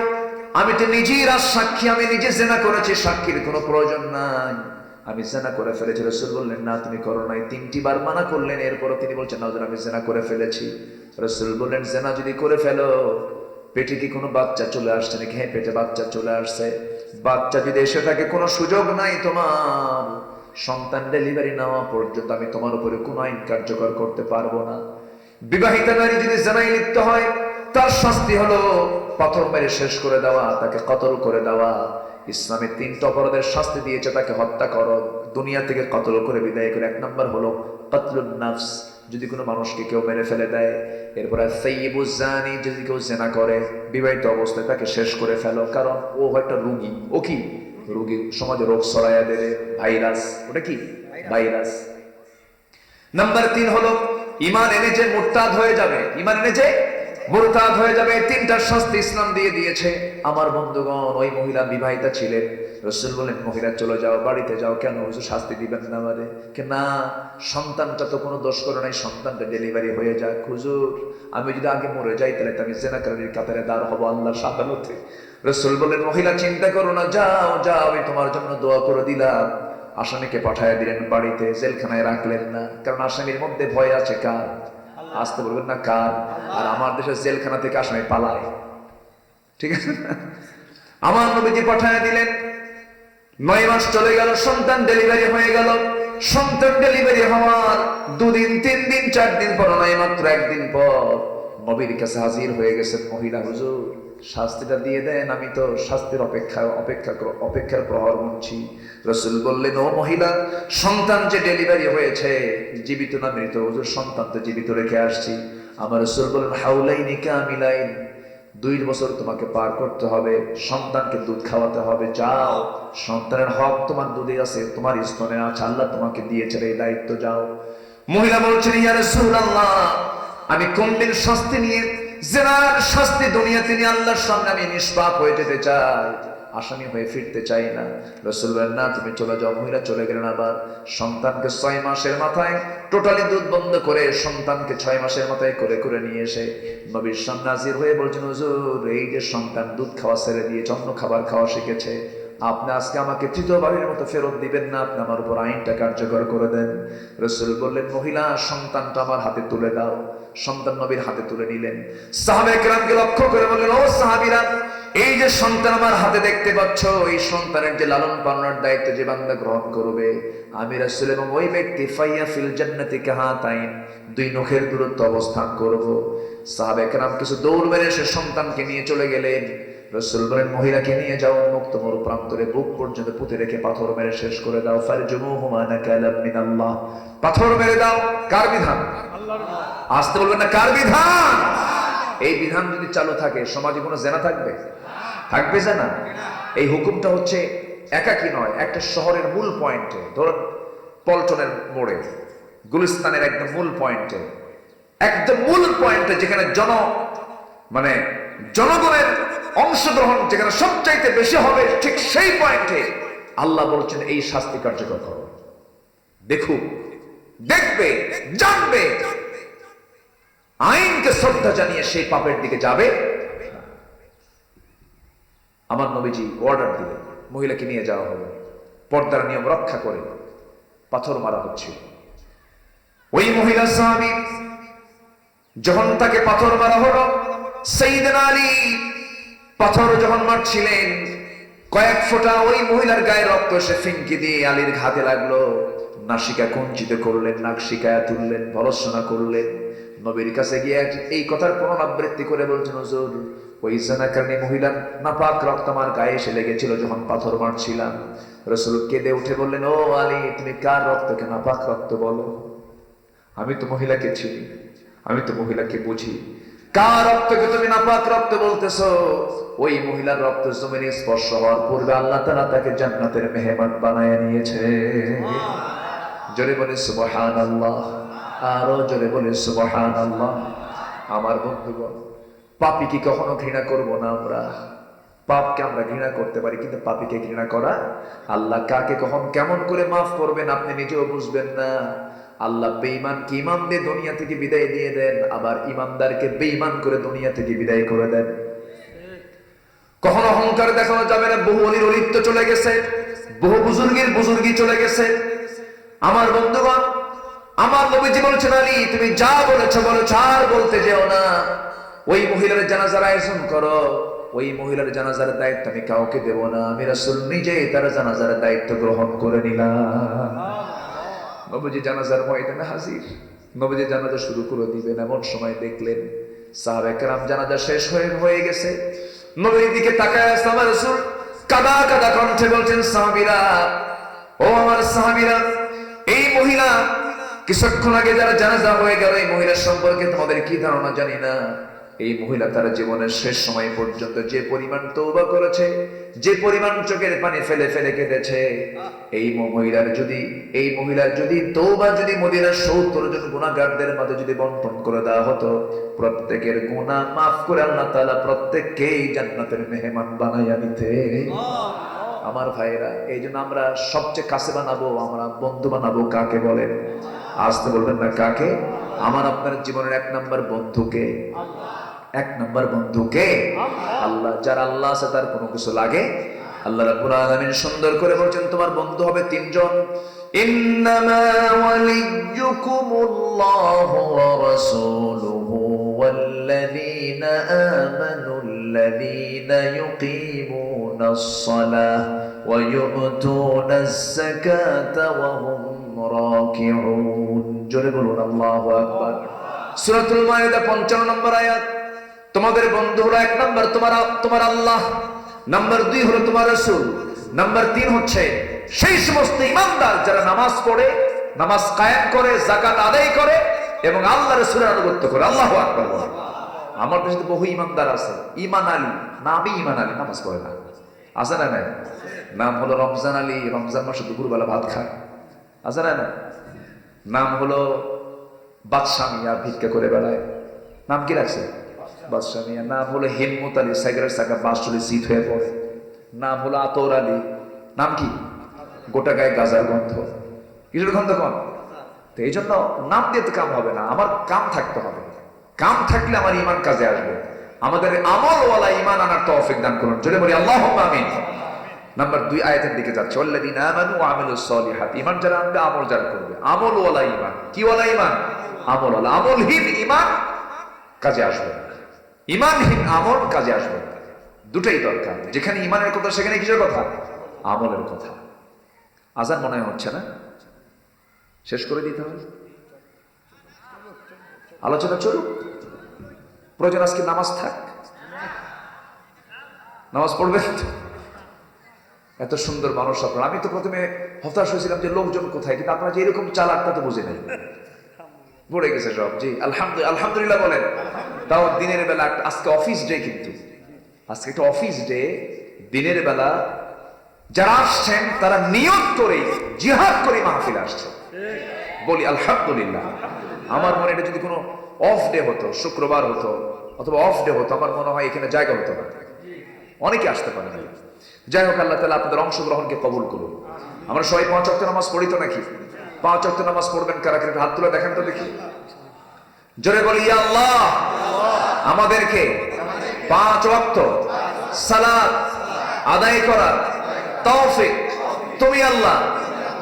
আমি তো নিজেই সাক্ষী, আমি নিজে জেনা করেছি, সাক্ষীর কোনো প্রয়োজন নাই। আমি জেনা করে ফেলেছি। রাসূল বললেন, না তুমি করো নাই। 3টি বার মানা করলেন, এরপরও তিনি বলছেন, না হুজুর, আমি জেনা করে ফেলেছি। রাসূল বললেন, জেনা যদি করে ফেলো, পেটে কি কোনো বাচ্চা চলে আসছে নাকি? হ্যাঁ, পেটে বাচ্চা চলে আসছে। বাচ্চা যদি এসে থাকে, কোনো সুযোগ নাই তোমার সন্তান ডেলিভারি নেওয়া পর্যন্ত আমি তোমার উপরে কোনো আইন কার্যকর করতে পারবো না। বিবাহিতা নারী যদি জেনায় লিপ্ত হয়, তার শাস্তি হলো পাথর মেরে শেষ করে দেওয়া, তাকে কতল করে দেওয়া। ইসলামে 3টা অপরাধের শাস্তি দিয়েছে, তাকে হত্যা করো, দুনিয়া থেকে কতল করে বিদায় করে। 1 নম্বর হলো কতলুন নাফস, যদি কোনো মানুষকে কেউ মেরে ফেলে দেয়। এরপরে সাইয়্যিবুজ জানি, যদি কেউ জেনা করে বিবাহিত অবস্থায়, তাকে শেষ করে ফেলো, কারণ ও একটা রোগী। ও কি রোগী? সমাজে রোগ ছড়াইয়া দেবে, ভাইরাস। ওটা কি? ভাইরাস। নাম্বার 3 হলো ঈমান এনে যে মুরতাদ হয়ে যাবে, ঈমান এনে যে মুরতাদ হয়ে যাবে। তিনটা শাস্তি ইসলাম দিয়ে দিয়েছে। আমার বন্ধুগণ, ওই মহিলা বিবাহিতা ছিলেন। রাসূল বলেন, মহিলা চলে যাও, বাড়িতে যাও। কেন হুজুর, শাস্তি দিবেন না আমারে? না, সন্তানটা তো কোনো দোষ করে নাই, সন্তানটা ডেলিভারি হয়ে যাক। হুজুর, আমি যদি আগে মরে যাই তাহলে তো আমি জিনাকারীর কাতারে দাঁড় হব আল্লাহর আদালতে। রাসূল বলেন, মহিলা চিন্তা করো না, যাও যাও, আমি তোমার জন্য দোয়া করে দিলাম। আসামিকে পাঠায় দিলেন বাড়িতে, জেলখানায় রাখলেন না। কারণ আসামির মধ্যে ভয় আছে কার? আসতে বলবেন না কার? আর আমার দেশের জেলখানা থেকে আসামি পালায়, ঠিক আছে? আমার নবীজি পাঠায় দিলেন। 9 মাস চলে গেল, সন্তান ডেলিভারি হয়ে গেল। সন্তান ডেলিভারি হওয়ার 2 দিন 3 দিন 4 দিন পর নয়, মাত্র 1 দিন পর নবীর কাছে হাজির হয়ে গেছেন মহিলা। হুজুর, শাস্তিটা দিয়ে দেন, আমি তো শাস্তির অপেক্ষার প্রহর গুনছি। রাসূল বললেন, ও মহিলা, সন্তান যে ডেলিভারি হয়েছে, জীবিত না মৃত? হুজুর, সন্তান তো জীবিত রেখে আসছি। আমার রাসূল বলেন, হাউলাইনি কামিলাইন, 2 বছর তোমাকে পার করতে হবে, সন্তানকে দুধ খাওয়াতে হবে। যাও, সন্তানের হক তোমার দুধে আছে, তোমার স্তনে আছে, আল্লাহ তোমাকে দিয়েছে এই দায়িত্ব, যাও। মহিলা বলছেন, ইয়া রাসূলুল্লাহ, আমি কোনদিন শাস্তি নিয়ে, জিনার শাস্তি দুনিয়াতে নিয়ে আল্লাহর সামনে আমি নিষ্পাপ হয়ে যেতে চাই, আসামি হয়ে ফিরতে চাই না। রাসূল বলেন, না, তুমি চলে যাও। মহিলা চলে গেলেন। আবার সন্তানকে 6 মাসের মাথায় টোটালি দুধ বন্ধ করে, সন্তানকে 6 মাসের মাথায় করে করে নিয়ে এসে নবীর সামনে হাজির হয়ে বলছেন, হুজুর, এই যে সন্তান দুধ খাওয়া ছেড়ে দিয়ে অন্য খাবার খাওয়া শিখেছে, আপনি আজকে আমাকে তৃতীয়বারের মতো ফেরত দিবেন না, আপনি আমার উপর আইনটা কার্যকর করে দেন। রাসূল বললেন, মহিলা, সন্তানটা আমার হাতে তুলে দাও। সন্তান নবীর হাতে তুলে নিলেন। সাহাবায়ে কেরামকে লক্ষ্য করে বললেন, ও সাহাবীরা, এই যে সন্তান আমার হাতে দেখতে পাচ্ছ, এই সন্তানের যে লালন পালনের দায়িত্ব যে বান্দা গ্রহণ করবে, আমি রাসূল এবং ওই ব্যক্তি ফাইয়া ফিল জান্নাতি কাহাতাইন, 2 নখের দূরত্ব অবস্থান করব। সাহাবায়ে কেরাম কিছু দৌড় মেরে সে সন্তানকে নিয়ে চলে গেলেন। রাসূল বলেন, মহিলাকে নিয়ে যাও, উন্মুক্ত মরু প্রান্তরে বুক পর্যন্ত পুঁতে রেখে পাথর মেরে শেষ করে দাও। ফারজুমুহুমা নাকালাম মিনাল্লাহ, পাথর মেরে দাও। কার বিধান? আল্লাহর বিধান। আসতে বলবেন না, কার বিধান? এই বিধান যদি চালু থাকে, সমাজে কোনো জেনা থাকবে? থাকবে জেনা? এই হুকুমটা হচ্ছে একাকি নয়, একটা শহরের মূল পয়েন্টে, ধরুন পল্টনের মোড়ে, গুলিস্তানের একদম মূল পয়েন্টে, একদম মূল পয়েন্টে, যেখানে জনগণের অংশগ্রহণ যেখানে সবচাইতে বেশি হবে, ঠিক সেই পয়েন্টে আল্লাহ বলছেন, এই শাস্তি কার্যকর করো। দেখুক, দেখবে, জানবে, আইনকে শ্রদ্ধা জানিয়ে সেই পাপের দিকে যাবে। আমার নবীজি অর্ডার দিলেন, মহিলাকে নিয়ে যাওয়া হবে, পর্দার নিয়ম রক্ষা করে পাথর মারা হচ্ছে। ওই মহিলা সাহাবী যখন তাকে পাথর মারা হলো, সাইয়েদনা আলী পাথর যখন মারছিলেন, কয়েক ফোঁটা ওই মহিলার গায়ে রক্ত এসে ফিনকি দিয়ে আলীর ঘাতে লাগলো। নাসিকা কুঞ্চিত করলেন, নাক শিকায়া তুললেন, ভর্ৎসনা করলেন। নবীর কাছে গিয়ে এই কথার পুনরাবৃত্তি করে বলছেন, হুজুর, ওই জানাকারী মহিলার নাপাক রক্ত আমার গায়ে এসে লেগেছিল যখন পাথর মারছিলাম। রাসূল কেঁদে উঠে বললেন, ও আলী, তুমি কার রক্তকে নাপাক রক্ত বলো? আমি তো মহিলাকে চিনি, আমি তো মহিলাকে বুঝি। কার রক্তকে তুমি নাপাক রক্ত বলতেছো? ওই মহিলার রক্ত জমিনে স্পর্শ হওয়ার পূর্বে আল্লাহ তাআলা তাকে জান্নাতের মেহমান বানায় নিয়েছে। জোরে বলে সুবহানাল্লাহ, আরো জোরে বলে সুবহানাল্লাহ। আমার বন্ধুগণ, পাপী কি কখনো ঘৃণা করব না? আমরা পাপকে আমরা ঘৃণা করতে পারি, কিন্তু পাপীকে ঘৃণা করা, আল্লাহ কাকে কখন কেমন করে মাফ করবেন আপনি নিজেও বুঝবেন না। আল্লাহ বেঈমানকে ঈমান দিয়ে দুনিয়া থেকে বিদায় দিয়ে দেন, আবার ঈমানদারকে বেঈমান করে দুনিয়া থেকে বিদায় করে দেন। কখনো অহংকার দেখানো যাবে না। বহু অলির অলিত্ব চলে গেছে, বহু বুজুর্গের বুজুর্গি চলে গেছে। আমার বন্ধুগণ, আমার নবীজি বলেছেন, আলী, তুমি যা বলেছো বলেছো, আর বলতে যেও না। ওই মহিলার জানাজার আয়োজন করো। ওই মহিলার জানাজার দায়িত্ব আমি কাউকে দেব না, আমি রাসূল নিজেই তার জানাজার দায়িত্ব গ্রহণ করে নিলাম। নবীজি জানাজার ময়দানে হাজির। নবীজি জানাজা শুরু করে দিবেন, এমন সময় দেখলেন সাহাবায়ে কেরাম জানাজা শেষ হয়ে গেছে। নবীর দিকে তাকায় আমার রাসূল কাদা কাদা কণ্ঠে বলছেন, সাহাবীরা, ও আমার সাহাবীরা, এই মহিলা কিছুক্ষণ আগে যারা জানাজা হয়ে গেল, এই মহিলার সম্পর্কে তোমাদের কি ধারণা জানি না। এই মহিলা তার জীবনের শেষ সময় পর্যন্ত যে পরিমাণ তওবা করেছে, যে পরিমাণ চোখের পানি ফেলে ফেলে কেঁদেছে, এই মহিলার যদি তওবা যদি মদিনার ৭০ জন গুনাহগারদের মাঝে যদি বন্টন করে দেওয়া হতো, প্রত্যেকের গুনাহ মাফ করে আল্লাহ তাআলা প্রত্যেককেই জান্নাতের মেহমান বানাইয়া নিতে। আমার ভাইরা, এই জন্য আমরা সবচেয়ে কাছে বানাবো, আমরা বন্ধু বানাবো কাকে বলেন? আসতে বলবেন না কাকে? আমার আপনার জীবনের ১ নম্বর বন্ধুকে, ১ নম্বর বন্ধুকে আল্লাহ। যার আল্লাহ আছে তার কোনো কিছু লাগে? আল্লাহ রাব্বুল আলামিন সুন্দর করে বলছেন তোমার বন্ধু হবে ৩ জন। ইন্নামা ওয়ালিয়্যুকুমুল্লাহু ওয়া রাসূলুহু ওয়াল্লাযীনা আমানুল্লাযীনা ইউকিমুনাস সালাহ ওয়া ইউতুনাস যাকাতা ওয়া হুম রাকিউন। জোরে বলুন আল্লাহু আকবার। সূরাতুল মাইদা ৫৫ নম্বর আয়াত। তোমাদের বন্ধু হলো ১ নম্বর তোমার আল্লাহ, নাম্বার ২ হলো তোমার রাসূল, নাম্বার ৩ হচ্ছে সেই সমস্ত ঈমানদার যারা নামাজ পড়ে, নামাজ কায়েম করে, যাকাত আদায় করে এবং আল্লাহ রাসূলের আনুগত্য করে। আল্লাহু আকবার। আমার দেশে বহু ঈমানদার আছে, ঈমান আলী, নামই ঈমান আলী, নামাজ পড়ে না। আছে না নাই? নাম হলো রমজান আলী, রমজান মাসে দুপুরবেলা ভাত খায়। আছে না নাই? নাম হলো বাদশা মিয়া, ভিক্ষা করে বেড়ায়। নাম কি রাখছে? বাদশা মিয়া। নাম হলো হিম্মত আলী, সাইকেলের চাকা বাসুলি সিট হয়ে পড়ে। নাম হলো আতর আলী। নাম কি? গোটা গায়ে গাজার গন্ধ। কিসের গন্ধ কম? তো এই জন্য নাম দিয়ে তো কাম হবে না, আমার কাম থাকতে হবে। কাম থাকলে আমার ইমান কাজে আসবে। আমাদের আমলওয়ালা ইমান আনার তৌফিক দান করুন। জোরে বলি আল্লাহুম্মা আমিন। নাম্বার ২ আয়াতের দিকে যাচ্ছে, ওয়াল্লাযীনা আমানু ওয়া আমিলুস সলিহাত। ঈমান যারা আনবে, আমল যারা করবে। আমলওয়ালা ঈমান। কি ওয়ালা ঈমান? আমলওয়ালা। আমলহীন ঈমান কাজে আসবে না, ঈমানহীন আমল কাজে আসবে না। দুটোই দরকার। যেখানে ঈমানের কথা সেখানে কিসের কথা? আমলের কথা। আজান মনে হচ্ছে না, শেষ করে দিতে হবে। আলোচনা চলুক, প্রয়োজন আজকে নামাজ থাক। নামাজ পড়বেন তো? এত সুন্দর মানুষ আপনারা। আমি তো প্রথমে হতাশ হয়েছিলাম যে লোকজন কোথায়, কিন্তু আপনারা যে এরকম চালাকটা তো বুঝে নাই, পড়ে গেছে সব। জি আলহামদুলিল্লাহ বলেন। তাও দিনের বেলা, আজকে অফিস ডে, কিন্তু আজকে একটা অফিস ডে। দিনের বেলা যারা আসছেন তারা নিয়ত করে জিহাদ করে মাহফিল আসছে। বলি আলহামদুলিল্লাহ। আমার মনে এটা যদি কোনো অফ ডে হতো, শুক্রবার হতো অথবা অফ ডে হতো, আমার মনে হয় এখানে জায়গা হতো না, অনেকে আসতে পারে না। যাই হোক, আল্লাহ তাআলা আপনাদের অংশগ্রহণকে কবুল করুন। আমরা সবাই ৫ ওয়াক্ত নামাজ পড়ি তো নাকি? ৫ ওয়াক্ত নামাজ পড়বেন কারা কারা? হাত তুলে দেখেন তো দেখি। জোরে বলি ইয়া আল্লাহ, আমাদেরকে ৫ ওয়াক্ত সালাত আদায় করার তৌফিক তুমি আল্লাহ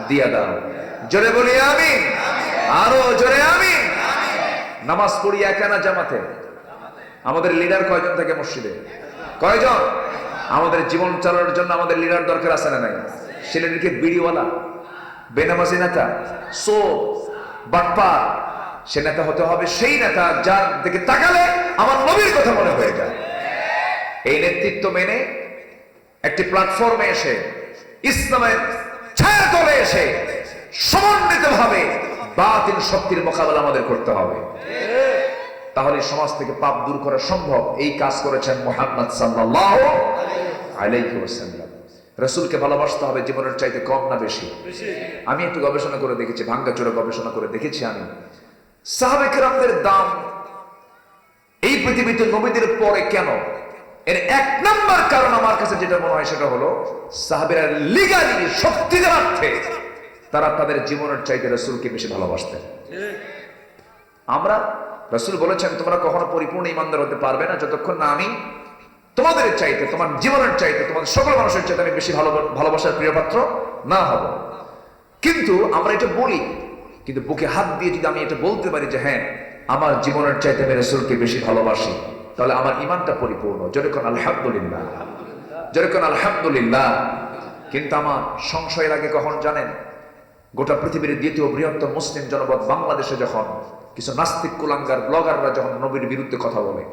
দিয়া দাও। জোরে বলি আমিন। আরো জোরে আমিন। নামাজ পড়ি একা না জামাতে? আমাদের লিডার কয়জন থাকে মসজিদে? কয়জন? আমাদের জীবন চালানোর জন্য আমাদের লিডার দরকার আছে না নাই? সে লিডারকে বিড়িওয়ালা, বেনামাজি নেতা, চোর, বাটপার, সে নেতা হতে হবে সেই নেতা যার দিকে তাকালে আমার নবীর কথা মনে হয়ে যায়। এই নেতৃত্ব মেনে একটি প্ল্যাটফর্মে এসে, ইসলামের ছায়াতলে এসে সমন্বিতভাবে বাতিল শক্তির মোকাবেলা আমাদের করতে হবে। তাহলে সমাজ থেকে পাপ দূর করা সম্ভব। এই কাজ করেছেন মুহাম্মদ সাল্লাল্লাহু আলাইহি ওয়াসাল্লাম। রাসূলকে ভালোবাসতে হবে জীবনের চাইতে কম না বেশি? আমি একটু গবেষণা করে দেখেছি, ভাঙ্গাচোরা গবেষণা করে দেখেছি আমি। সাহাবায়ে কেরামদের দাম এই পৃথিবীতে নবীদের পরে কেন? এর ১ নম্বর কারণ আমার কাছে যেটা মনে হয় সেটা হলো, সাহাবীরা লিগালি, শক্তির অর্থে তারা তাদের জীবনের চাইতে রাসূলকে বেশি ভালোবাসতেন। আমরা, রাসূল বলেছেন তোমরা কখনো পরিপূর্ণ ঈমানদার হতে পারবে না যতক্ষণ না আমি তোমাদের চাইতে, তোমার জীবনের চাইতে, তোমাদের সকল মানুষের চাইতে আমি বেশি ভালোবাসার প্রিয়পাত্র না হব। কিন্তু আমরা এটা বলি, কিন্তু বুকে হাত দিয়ে যদি আমি এটা বলতে পারি যে হ্যাঁ আমার জীবনের চাইতে আমি রাসূলকে বেশি ভালোবাসি, তাহলে আমার ঈমানটা পরিপূর্ণ। যেরকম আলহামদুলিল্লাহ, যেরকম আলহামদুলিল্লাহ। কিন্তু আমার সংশয় লাগে কখন জানেন? গোটা পৃথিবীর দ্বিতীয় বৃহত্তম মুসলিম জনপদ বাংলাদেশে যখন কিছু নাস্তিক কুলাঙ্গার ব্লগাররা যখন নবীর বিরুদ্ধে কথা বলে,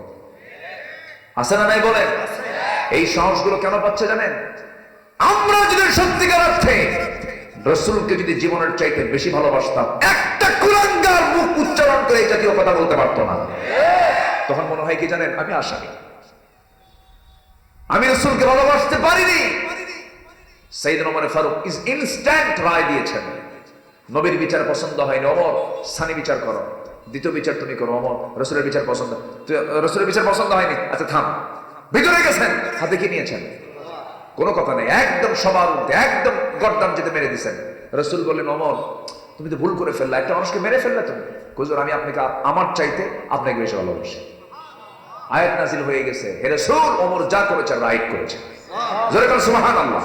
আছে না নাই বলেন? এই সাহসগুলো কেন পাচ্ছে জানেন? আমরা যদি সত্যিকার অর্থে রাসূলকে যদি জীবনের চাইতে বেশি ভালোবাসতাম, একটা কুলাঙ্গার মুখ উচ্চারণ করে এই জাতীয় কথা বলতে পারতো না। তখন মনে হয় কি জানেন, আমি আসামি, আমি রাসূলকে ভালোবাসতে পারিনি। সাইয়েদনা ওমর ফারুক ইনস্ট্যান্ট রায় দিয়েছেন, নবীর বিচার পছন্দ হয়নি, ওমর সানি বিচার করো, দ্বিতীয় বিচার তুমি করো। ওমর, রাসূলের বিচার পছন্দ, রাসূলের বিচার পছন্দ হয়নি, আচ্ছা থাম। ভিতরে গেছেন, হাতে কি নিয়েছেন? কোনো কথা নেই, একদম সবার মধ্যে একদম গর্দান যেতে মেরে দিয়েছেন। রাসূল বললেন, ওমর তুমি তো ভুল করে ফেললা, একটা মানুষকে মেরে ফেললা তুমি। হুজুর আমি আপনাকে আমার চাইতে আপনাকে বেশি ভালোবাসি। আয়াত নাজিল হয়ে গেছে, হে রাসূল ওমর যা করেছে রাইট করেছে। জোরে বলেন সুবহানাল্লাহ।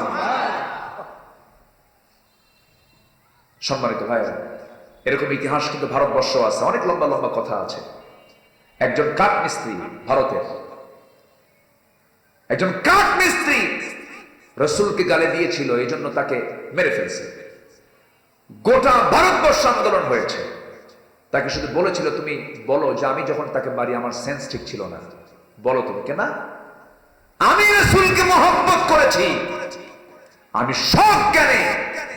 সম্মানিত ভাইরা, এরকম ইতিহাস কিন্তু ভারতবর্ষ আছে, অনেক লম্বা লম্বা কথা আছে। একজন কাঠ মিস্ত্রি, ভারতের একজন কাঠ মিস্ত্রি রাসূলকে গালি দিয়েছিল, এই জন্য তাকে মেরে ফেলছে। গোটা ভারতবর্ষ আন্দোলন হয়েছে। তাকে শুধু বলেছিল, তুমি বলো যে আমি যখন তাকে মারি আমার সেন্স ঠিক ছিল না, বলো তুমি। কেন? আমি রাসূলকে মহব্বত করেছি, আমি সব জ্ঞানে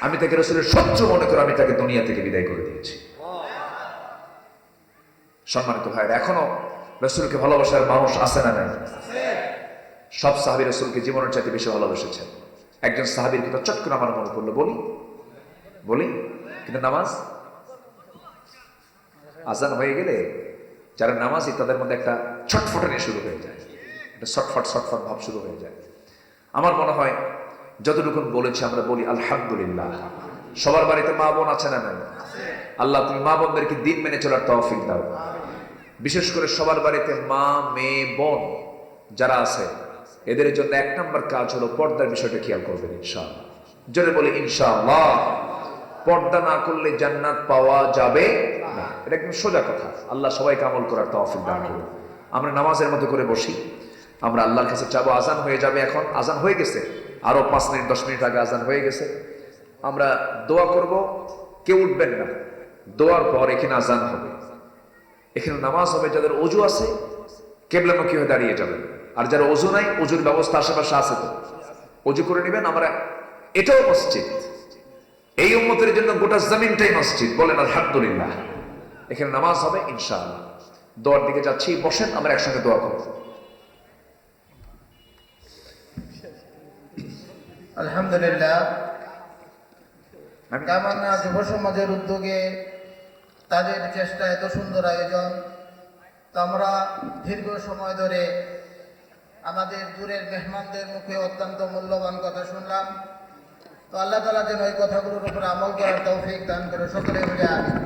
আমি তাকে রাসূলের শত্রু মনে করে আমি তাকে দুনিয়া থেকে বিদায় করে দিয়েছি। সম্মানিত ভাইরা, এখনো রাসূলকে ভালোবাসার মানুষ আছে না নাই? সব সাহাবী রাসূলকে জীবনের চাইতে বেশি ভালোবেসেছেন। একজন সাহাবীর কথা চট করে আমার মনে পড়লো, বলি কিন্তু নামাজ আজান হয়ে গেলে যারা নামাজি তাদের মধ্যে একটা ছটফটানি শুরু হয়ে যায়, একটা ছটফট ভাব শুরু হয়ে যায়। আমার মনে হয় যতটুকু বলেছি আমরা বলি আলহামদুলিল্লাহ। সবার বাড়িতে মা বোন আছে না নাই? আল্লাহ তুমি মা বোনদেরকে দিন মেনে চলার তৌফিক দাও। বিশেষ করে সবার বাড়িতে মা মেয়ে বোন যারা আছে এদের জন্য এক নম্বর কাজ হলো পর্দার বিষয়টা খেয়াল করবেন ইনশাআল্লাহ। জোরে বলি ইনশাআল্লাহ। পর্দা না করলে জান্নাত পাওয়া যাবে না, এটা একদম সোজা কথা। আল্লাহ সবাইকে আমল করার তৌফিক দান করুন। আমরা নামাজের মতো করে বসি, আমরা আল্লাহর কাছে চাবো। আজান হয়ে যাবে, এখন আজান হয়ে গেছে, আরো 5 মিনিট 10 মিনিট আগে আজান হয়ে গেছে। আমরা দোয়া করব, কেউ উঠবেন না। দোয়ার পর এখানে আজান হবে, এখানে নামাজ হবে। যাদের ওযু আছে কিবলামুখী হয়ে দাঁড়িয়ে যাবেন, আর যারা ওযু নাই ওযুর ব্যবস্থা আশেপাশে আছে তো ওযু করে নেবেন। আমরা এটাও মসজিদ, এই উম্মতের জন্য গোটা জমিনটাই মসজিদ, বলেন আলহামদুলিল্লাহ। এখানে নামাজ হবে ইনশাআল্লাহ। দোয়ার দিকে যাচ্ছি, বসেন আমরা একসঙ্গে দোয়া করব। আলহামদুলিল্লাহ। কামান্না যুব সমাজের উদ্যোগে তাদের চেষ্টা এত সুন্দর আয়োজন, তো আমরা দীর্ঘ সময় ধরে আমাদের দূরের মেহমানদের মুখে অত্যন্ত মূল্যবান কথা শুনলাম। তো আল্লাহ তাআলা যেন ওই কথাগুলোর উপর আমল করার তৌফিক দান করে, সকলে বলে আমিন।